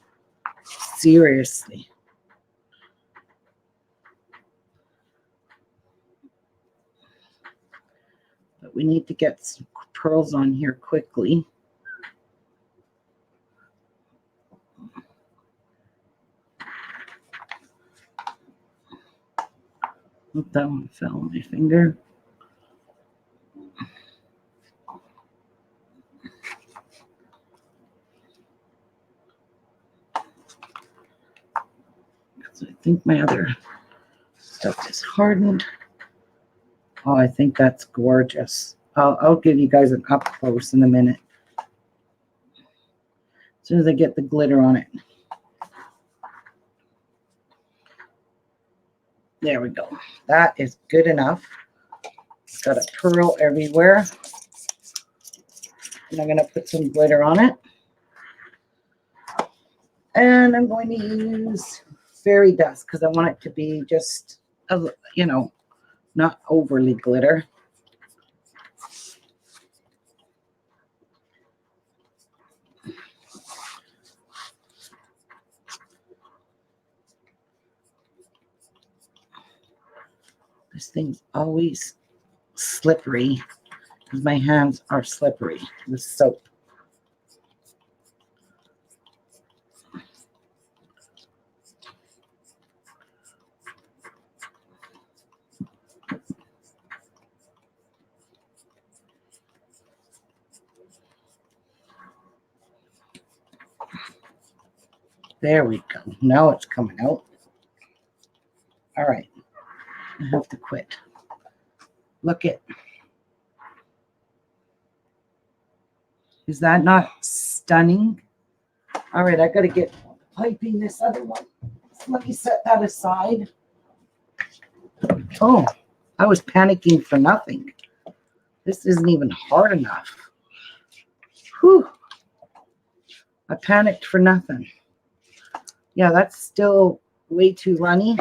Seriously. But we need to get some pearls on here quickly. Oop, that one fell on my finger. think my other stuff is hardened. Oh, I think that's gorgeous. I'll give you guys an up close in a minute. As soon as I get the glitter on it. There we go. That is good enough. It's got a pearl everywhere. And I'm going to put some glitter on it. And I'm going to use fairy dust because I want it to be just, you know, not overly glitter. This thing's always slippery because my hands are slippery with soap. There we go. Now it's coming out. All right. I have to quit. Look it. Is that not stunning? All right, I got to get piping this other one. So let me set that aside. Oh, I was panicking for nothing. This isn't even hard enough. Whew. I panicked for nothing. Yeah, that's still way too runny.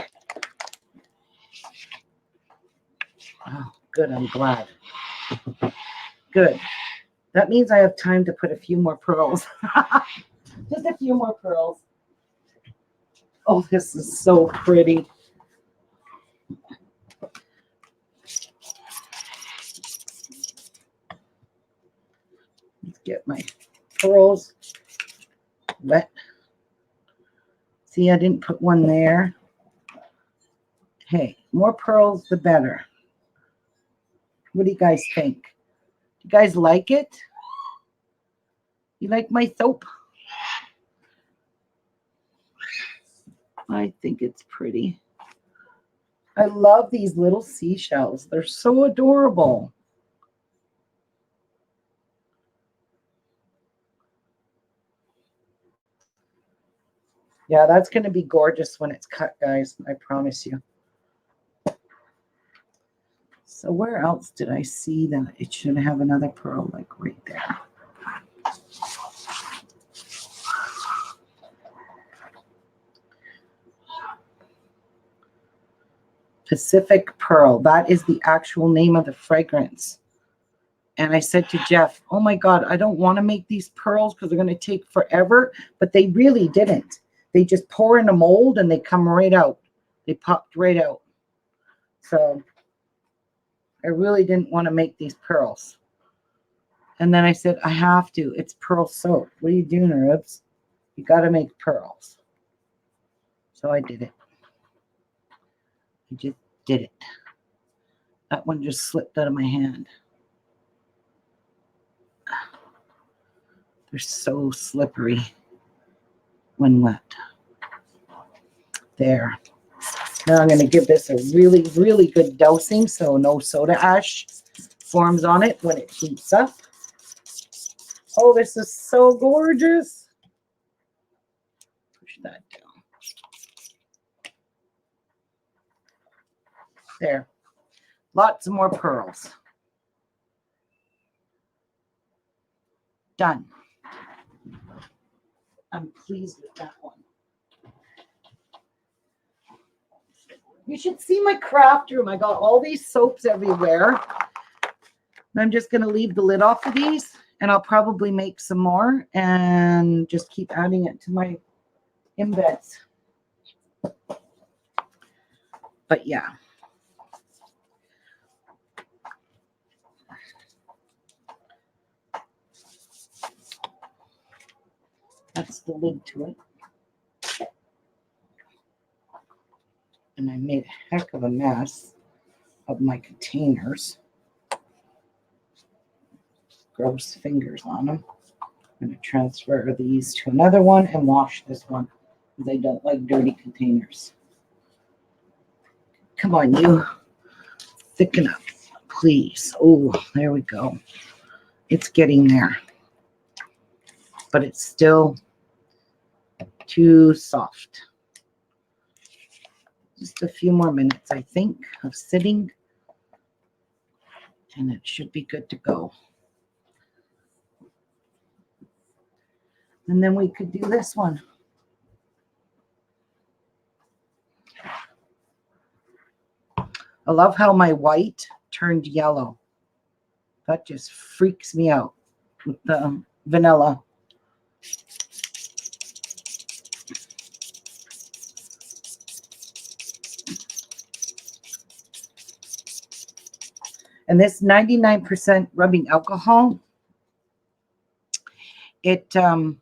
Oh, good. I'm glad. Good. That means I have time to put a few more pearls. Just a few more pearls. Oh, this is so pretty. Let's get my pearls wet. See, I didn't put one there. Hey, more pearls, the better. What do you guys think? Do you guys like it? You like my soap? I think it's pretty. I love these little seashells. They're so adorable. Yeah, that's going to be gorgeous when it's cut, guys. I promise you. So where else did I see that it should have another pearl like right there? Pacific Pearl. That is the actual name of the fragrance. And I said to Jeff, oh my God, I don't want to make these pearls because they're going to take forever. But they really didn't. They just pour in a mold and they come right out. They popped right out. So I really didn't want to make these pearls. And then I said, I have to. It's pearl soap. What are you doing, Rubes? You got to make pearls. So I did it. I just did it. That one just slipped out of my hand. They're so slippery when wet. There. Now I'm going to give this a really, really good dousing so no soda ash forms on it when it heats up. Oh, this is so gorgeous. Push that down. There. Lots of more pearls. Done. I'm pleased with that one. You should see my craft room. I got all these soaps everywhere. I'm just going to leave the lid off of these, and I'll probably make some more and just keep adding it to my embeds. But yeah. That's the lid to it. And I made a heck of a mess of my containers. Gross fingers on them. I'm going to transfer these to another one and wash this one because I don't like dirty containers. Come on, you. Thicken up, please. Oh, there we go. It's getting there. But it's still too soft. Just a few more minutes, I think, of sitting. And it should be good to go. And then we could do this one. I love how my white turned yellow. That just freaks me out with the vanilla. And this 99% rubbing alcohol, it kind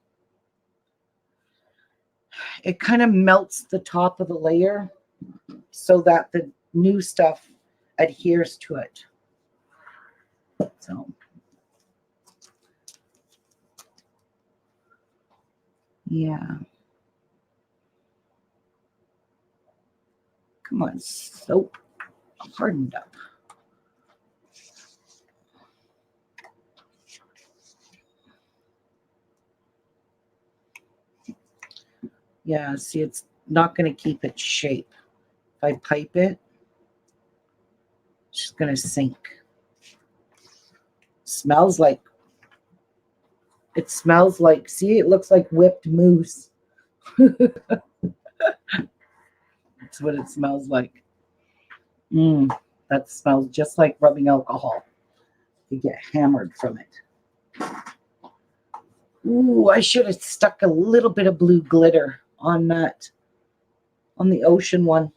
of melts the top of the layer so that the new stuff adheres to it. So, yeah. Come on, soap. Hardened up. Yeah, see, it's not going to keep its shape. If I pipe it, it's just going to sink. Smells like, see, it looks like whipped mousse. That's what it smells like. That smells just like rubbing alcohol. You get hammered from it. Ooh, I should have stuck a little bit of blue glitter on that, on the ocean one.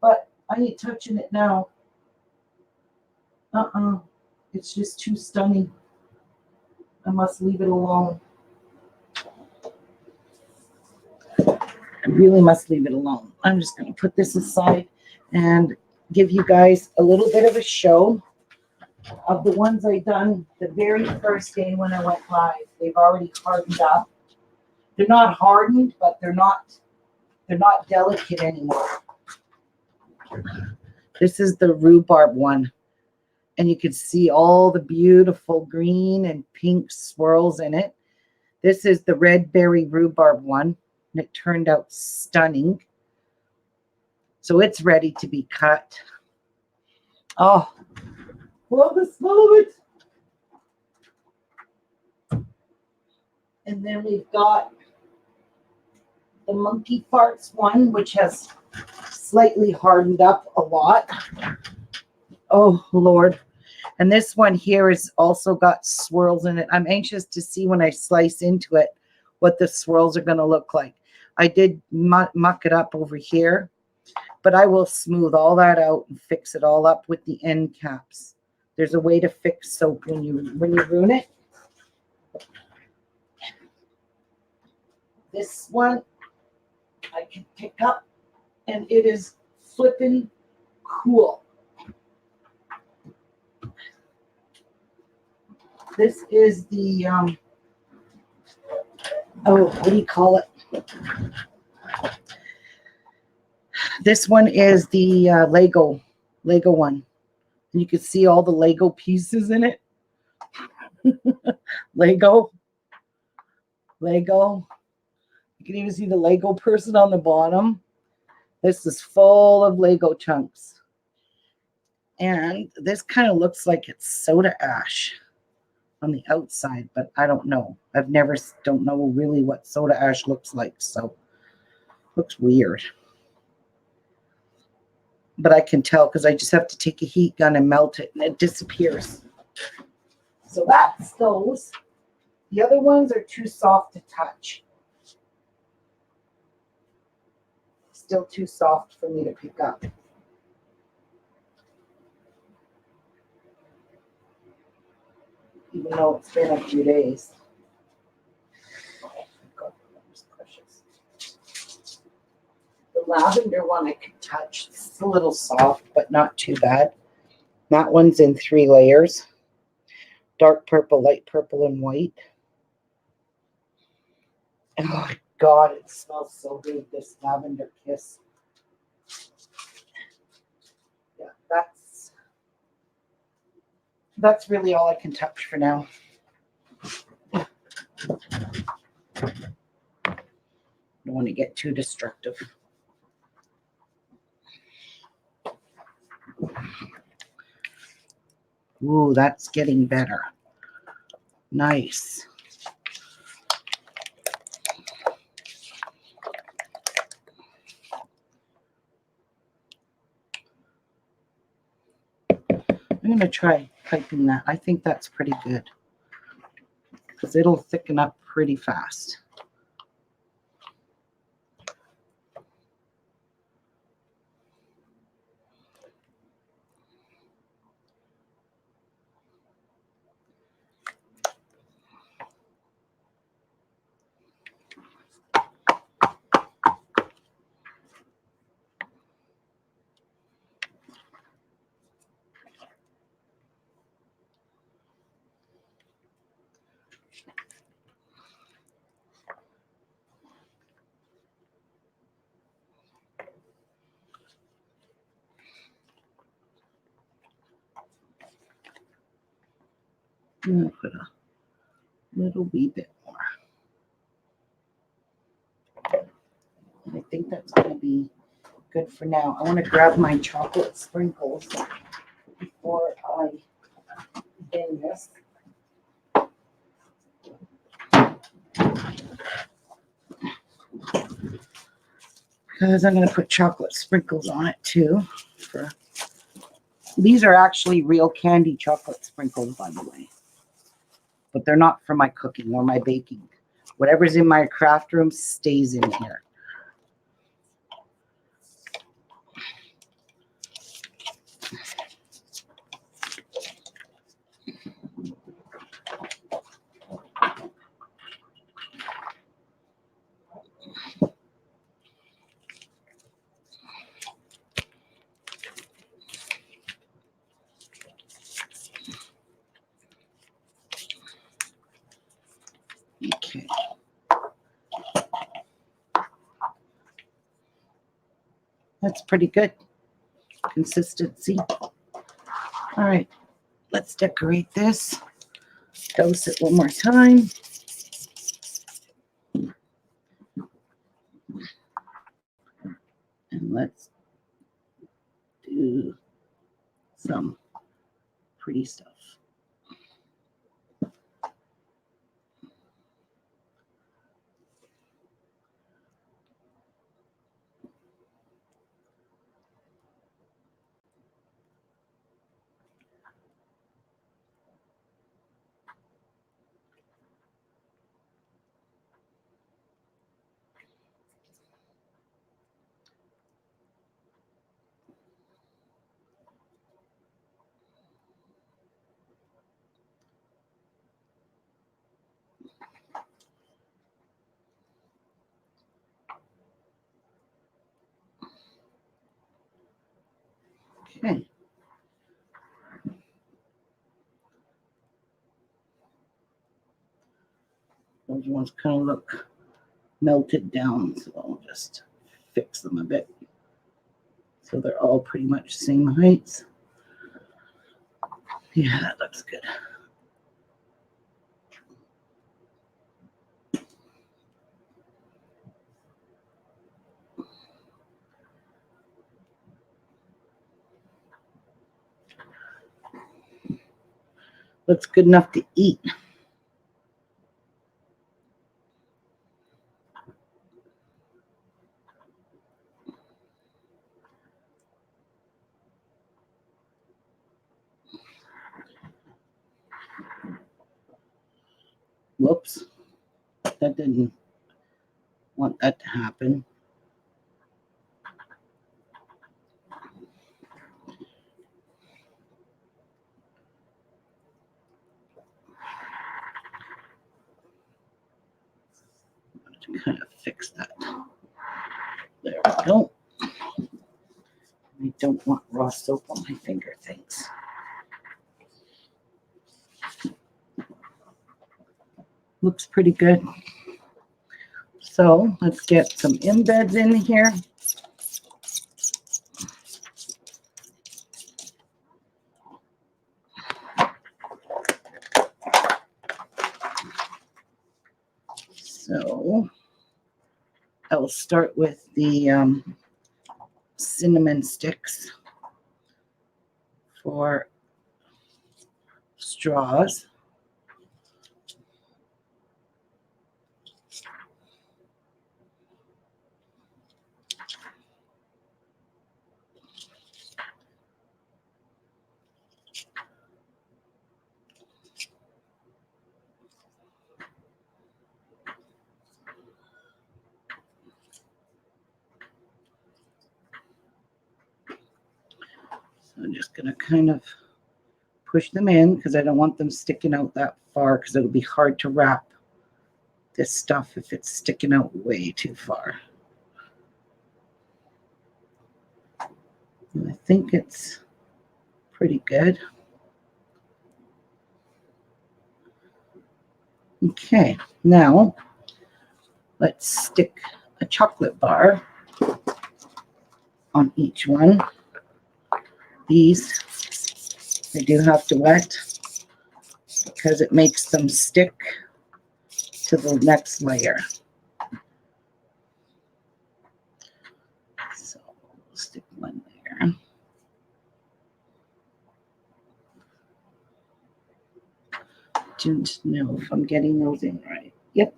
But I ain't touching it now. It's just too stunning. I must leave it alone. I really must leave it alone. I'm just going to put this aside and give you guys a little bit of a show of the ones I done the very first day when I went live. They've already hardened up. They're not hardened, but they're not delicate anymore. This is the rhubarb one. And you can see all the beautiful green and pink swirls in it. This is the red berry rhubarb one. And it turned out stunning. So it's ready to be cut. Oh, love the smell of it. And then we've got the monkey farts one, which has slightly hardened up a lot. Oh, Lord. And this one here has also got swirls in it. I'm anxious to see when I slice into it what the swirls are going to look like. I did muck it up over here, but I will smooth all that out and fix it all up with the end caps. There's a way to fix soap when you ruin it. This one I can pick up, and it is flipping cool. This is the, what do you call it? This one is the Lego one. And you can see all the Lego pieces in it. Lego. You can even see the Lego person on the bottom. This is full of Lego chunks. And this kind of looks like it's soda ash on the outside, but I don't know. Don't know really what soda ash looks like, so looks weird. But I can tell because I just have to take a heat gun and melt it and it disappears. So that's those. The other ones are too soft to touch. Still too soft for me to pick up. Even though it's been a few days. Oh, God, that was precious. The lavender one I could touch. It's a little soft, but not too bad. That one's in 3 layers. Dark purple, light purple, and white. Oh, God, it smells so good, this lavender kiss. That's really all I can touch for now. Don't want to get too destructive. Ooh, that's getting better. Nice. I'm going to try piping that. I think that's pretty good because it'll thicken up pretty fast. I'm going to put a little wee bit more. I think that's going to be good for now. I want to grab my chocolate sprinkles before I begin this. Because I'm going to put chocolate sprinkles on it too. These are actually real candy chocolate sprinkles, by the way. But they're not for my cooking or my baking. Whatever's in my craft room stays in here. Okay. That's pretty good consistency. All right, let's decorate this. Dose it one more time. And let's do some pretty stuff. Okay. Those ones kind of look melted down, so I'll just fix them a bit. So they're all pretty much same heights. Yeah, that looks good. Looks good enough to eat. Whoops. That didn't want that to happen. To kind of fix that. There we go. I don't want raw soap on my finger, thanks. Looks pretty good. So let's get some embeds in here. So I will start with the cinnamon sticks for straws. So I'm just going to kind of push them in because I don't want them sticking out that far because it'll be hard to wrap this stuff if it's sticking out way too far. And I think it's pretty good. Okay, now let's stick a chocolate bar on each one. These I do have to wet because it makes them stick to the next layer. So we'll stick one there. Don't know if I'm getting those in right. Yep.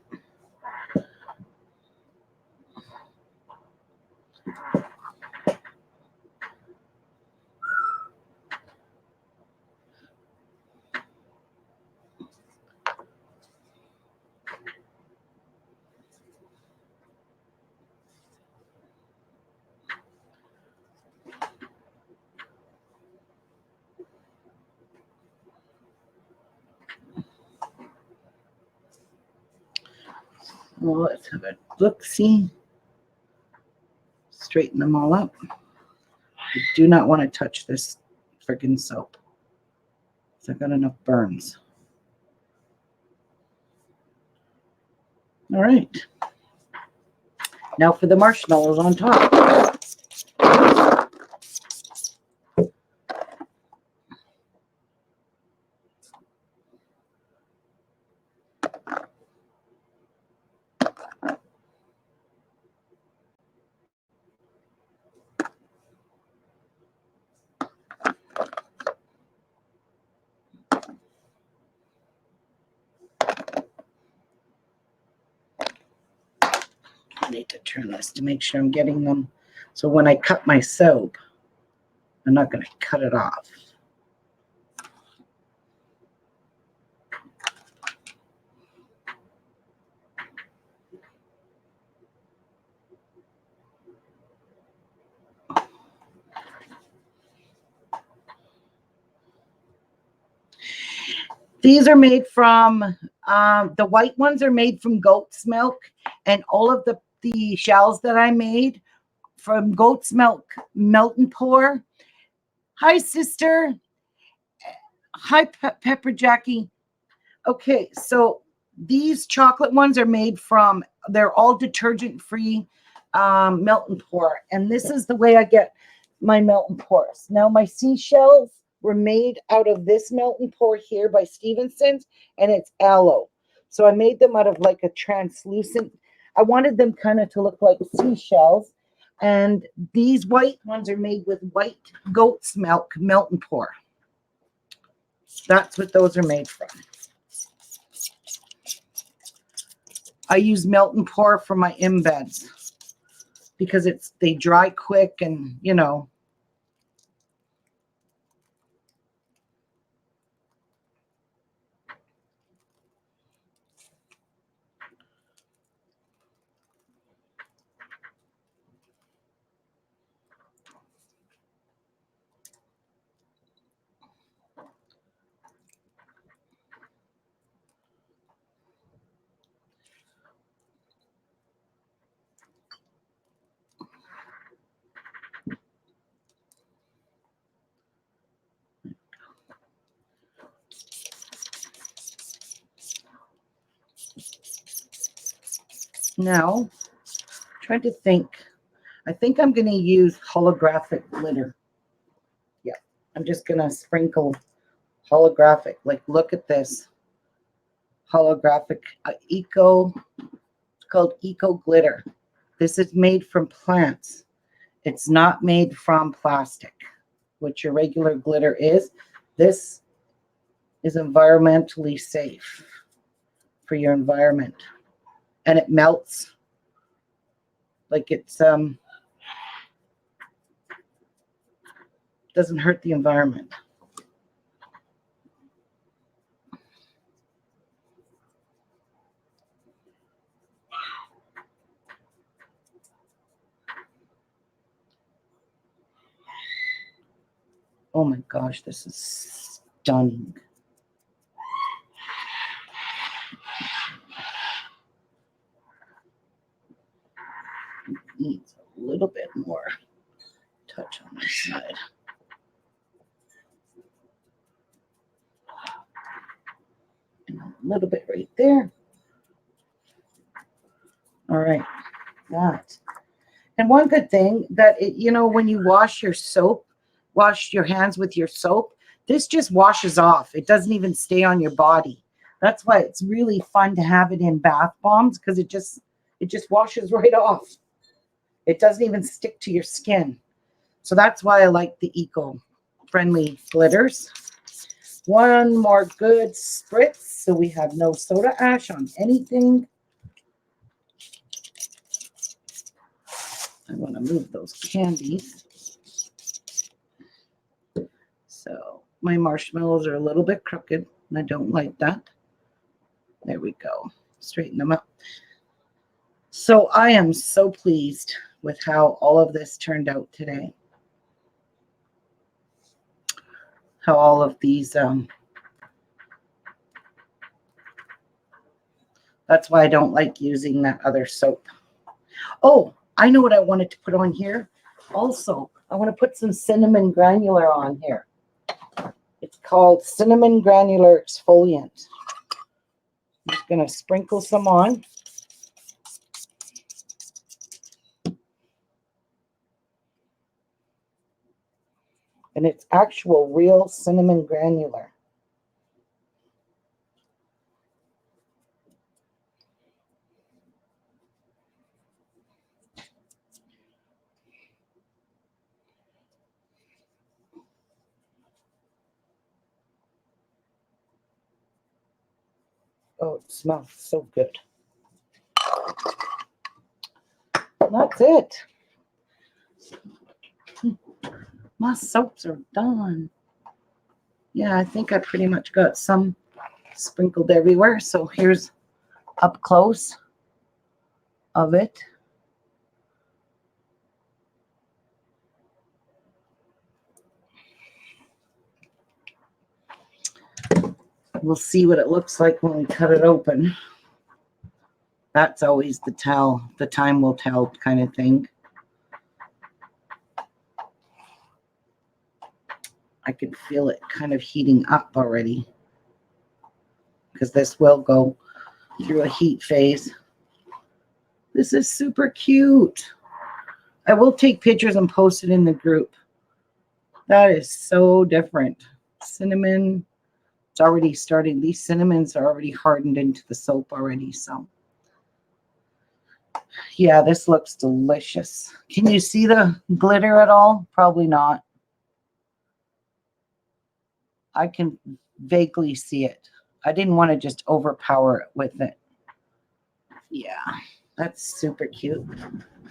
Well, let's have a look-see. Straighten them all up. I do not want to touch this freaking soap. So I've got enough burns. All right. Now for the marshmallows on top. I need to turn this to make sure I'm getting them. So when I cut my soap, I'm not going to cut it off. These are made from, the white ones are made from goat's milk, and all of the shells that I made from goat's milk, melt and pour. Hi, sister. Hi, Pepper Jackie. Okay, so these chocolate ones are made from, they're all detergent-free melt and pour, and this is the way I get my melt and pours. Now, my seashells were made out of this melt and pour here by Stevenson's, and it's aloe. So I made them out of like a translucent, I wanted them kind of to look like seashells. And these white ones are made with white goat's milk melt and pour. That's what those are made from. I use melt and pour for my embeds because they dry quick and, you know. Now, trying to think. I think I'm going to use holographic glitter. Yeah, I'm just going to sprinkle holographic. Like, look at this. Holographic Eco called Eco Glitter. This is made from plants. It's not made from plastic, which your regular glitter is. This is environmentally safe for your environment. And it melts like it's doesn't hurt the environment. Oh my gosh, this is stunning. Needs a little bit more touch on this side. And a little bit right there. All right, that. And one good thing that, when you wash your hands with your soap, this just washes off. It doesn't even stay on your body. That's why it's really fun to have it in bath bombs, because it just washes right off. It doesn't even stick to your skin. So that's why I like the eco-friendly glitters. One more good spritz so we have no soda ash on anything. I want to move those candies. So my marshmallows are a little bit crooked, and I don't like that. There we go. Straighten them up. So I am so pleased with how all of this turned out today. How all of these, that's why I don't like using that other soap. Oh, I know what I wanted to put on here. Also, I want to put some cinnamon granular on here. It's called Cinnamon Granular Exfoliant. I'm just going to sprinkle some on. And it's actual real cinnamon granular. Oh, it smells so good. And that's it. My soaps are done. Yeah, I think I pretty much got some sprinkled everywhere. So here's up close of it. We'll see what it looks like when we cut it open. That's always the time will tell kind of thing. I can feel it kind of heating up already, because this will go through a heat phase. This is super cute. I will take pictures and post it in the group. That is so different. Cinnamon, it's already starting. These cinnamons are already hardened into the soap already. So yeah, this looks delicious. Can you see the glitter at all? Probably not. I can vaguely see it. I didn't want to just overpower it with it. Yeah, that's super cute.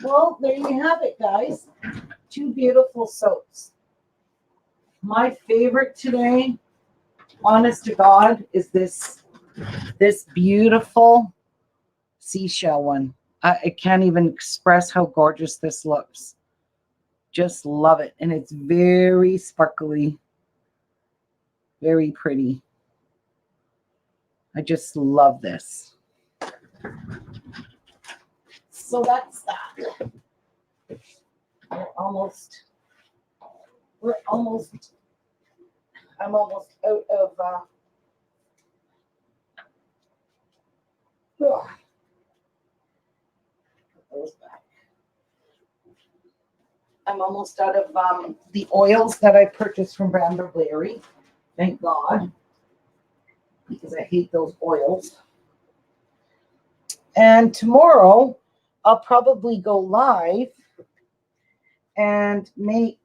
Well, there you have it, guys. 2 beautiful soaps. My favorite today, honest to God, is this beautiful seashell one. I can't even express how gorgeous this looks. Just love it. And it's very sparkly. Very pretty. I just love this. So that's that. I'm almost out of those back. I'm almost out of the oils that I purchased from Brandon Blair. Thank God, because I hate those oils. And tomorrow, I'll probably go live and make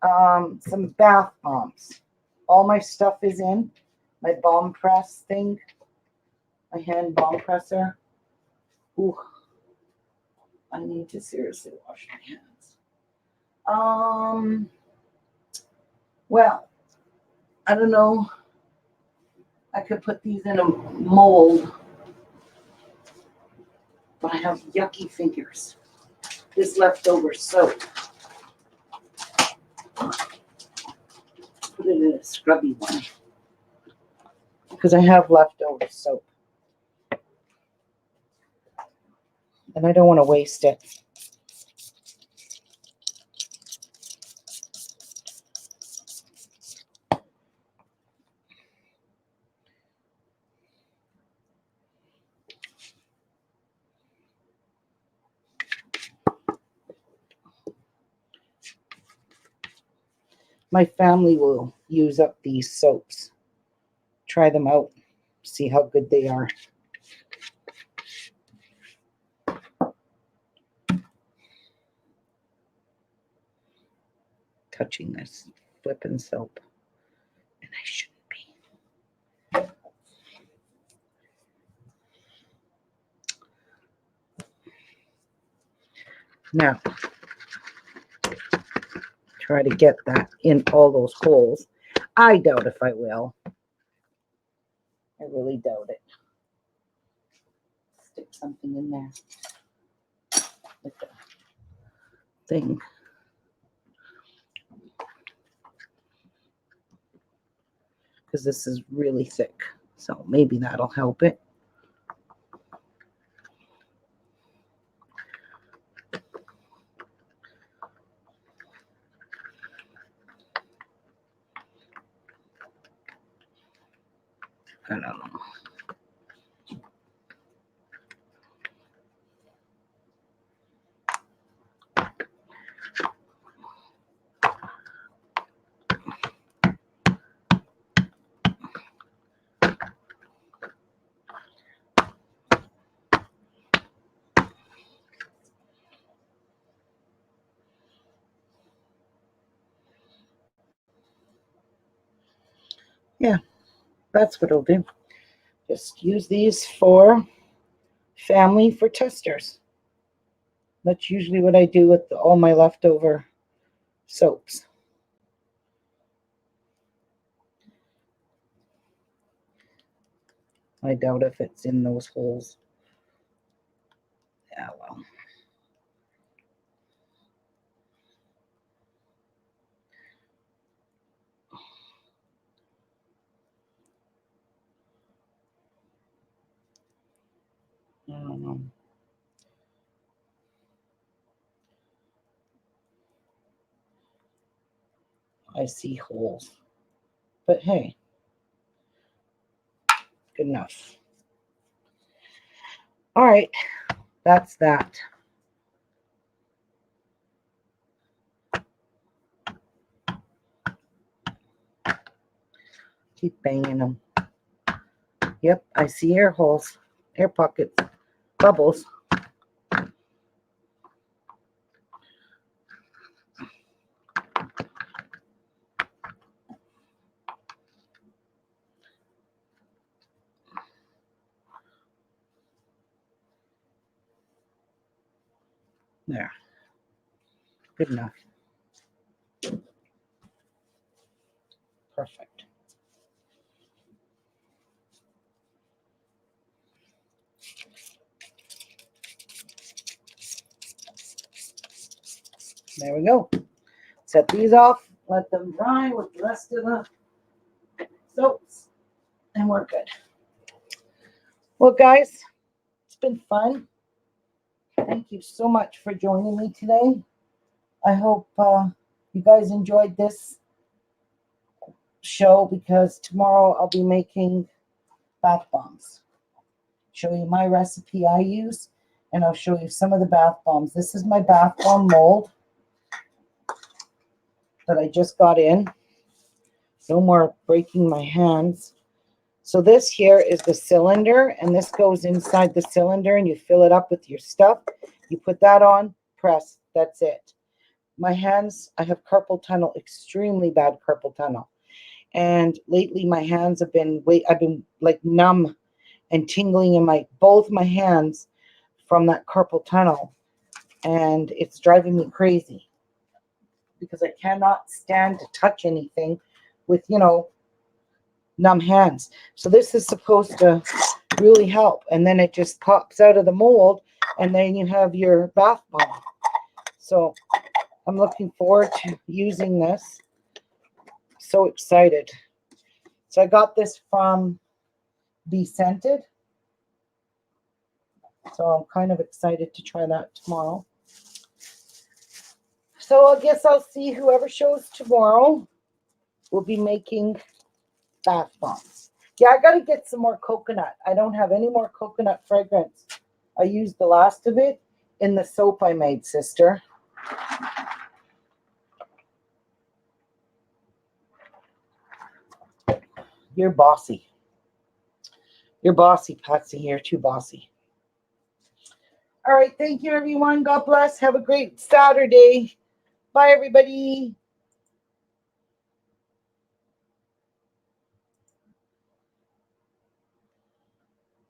some bath bombs. All my stuff is in my bomb press thing, my hand bomb presser. Ooh, I need to seriously wash my hands. Well, I don't know. I could put these in a mold, but I have yucky fingers. This leftover soap. Put it in a scrubby one because I have leftover soap and I don't want to waste it. My family will use up these soaps. Try them out. See how good they are. Touching this flippin' soap. And I shouldn't be. Now, try to get that in all those holes. I doubt if I will. I really doubt it. Stick something in there. Like a thing. Because this is really thick. So maybe that'll help it. I don't know. Yeah, that's what it'll do. Just use these for family for testers. That's usually what I do with all my leftover soaps. I doubt if it's in those holes. Yeah, well. I don't know. I see holes. But hey, good enough. All right, that's that. Keep banging them. Yep, I see air holes, air pockets, bubbles. There. Good enough. Perfect. There we go. Set these off, let them dry with the rest of the soaps, and we're good. Well, guys, it's been fun. Thank you so much for joining me today. I hope you guys enjoyed this show because tomorrow I'll be making bath bombs. Show you my recipe I use, and I'll show you some of the bath bombs. This is my bath bomb mold that I just got in. No more breaking my hands So this here is the cylinder, and this goes inside the cylinder, and you fill it up with your stuff. You put that on, press, that's it. My hands, I have carpal tunnel, extremely bad carpal tunnel. And lately my hands have been, I've been like numb and tingling in both my hands from that carpal tunnel. And it's driving me crazy because I cannot stand to touch anything with, numb hands. So this is supposed to really help. And then it just pops out of the mold, and then you have your bath bomb. So I'm looking forward to using this. So excited. So I got this from Be Scented. So I'm kind of excited to try that tomorrow. So I guess I'll see whoever shows tomorrow. We'll be making bath bombs. Yeah, I got to get some more coconut. I don't have any more coconut fragrance. I used the last of it in the soap I made, sister. You're bossy. You're bossy, Patsy. You're too bossy. All right. Thank you, everyone. God bless. Have a great Saturday. Bye, everybody.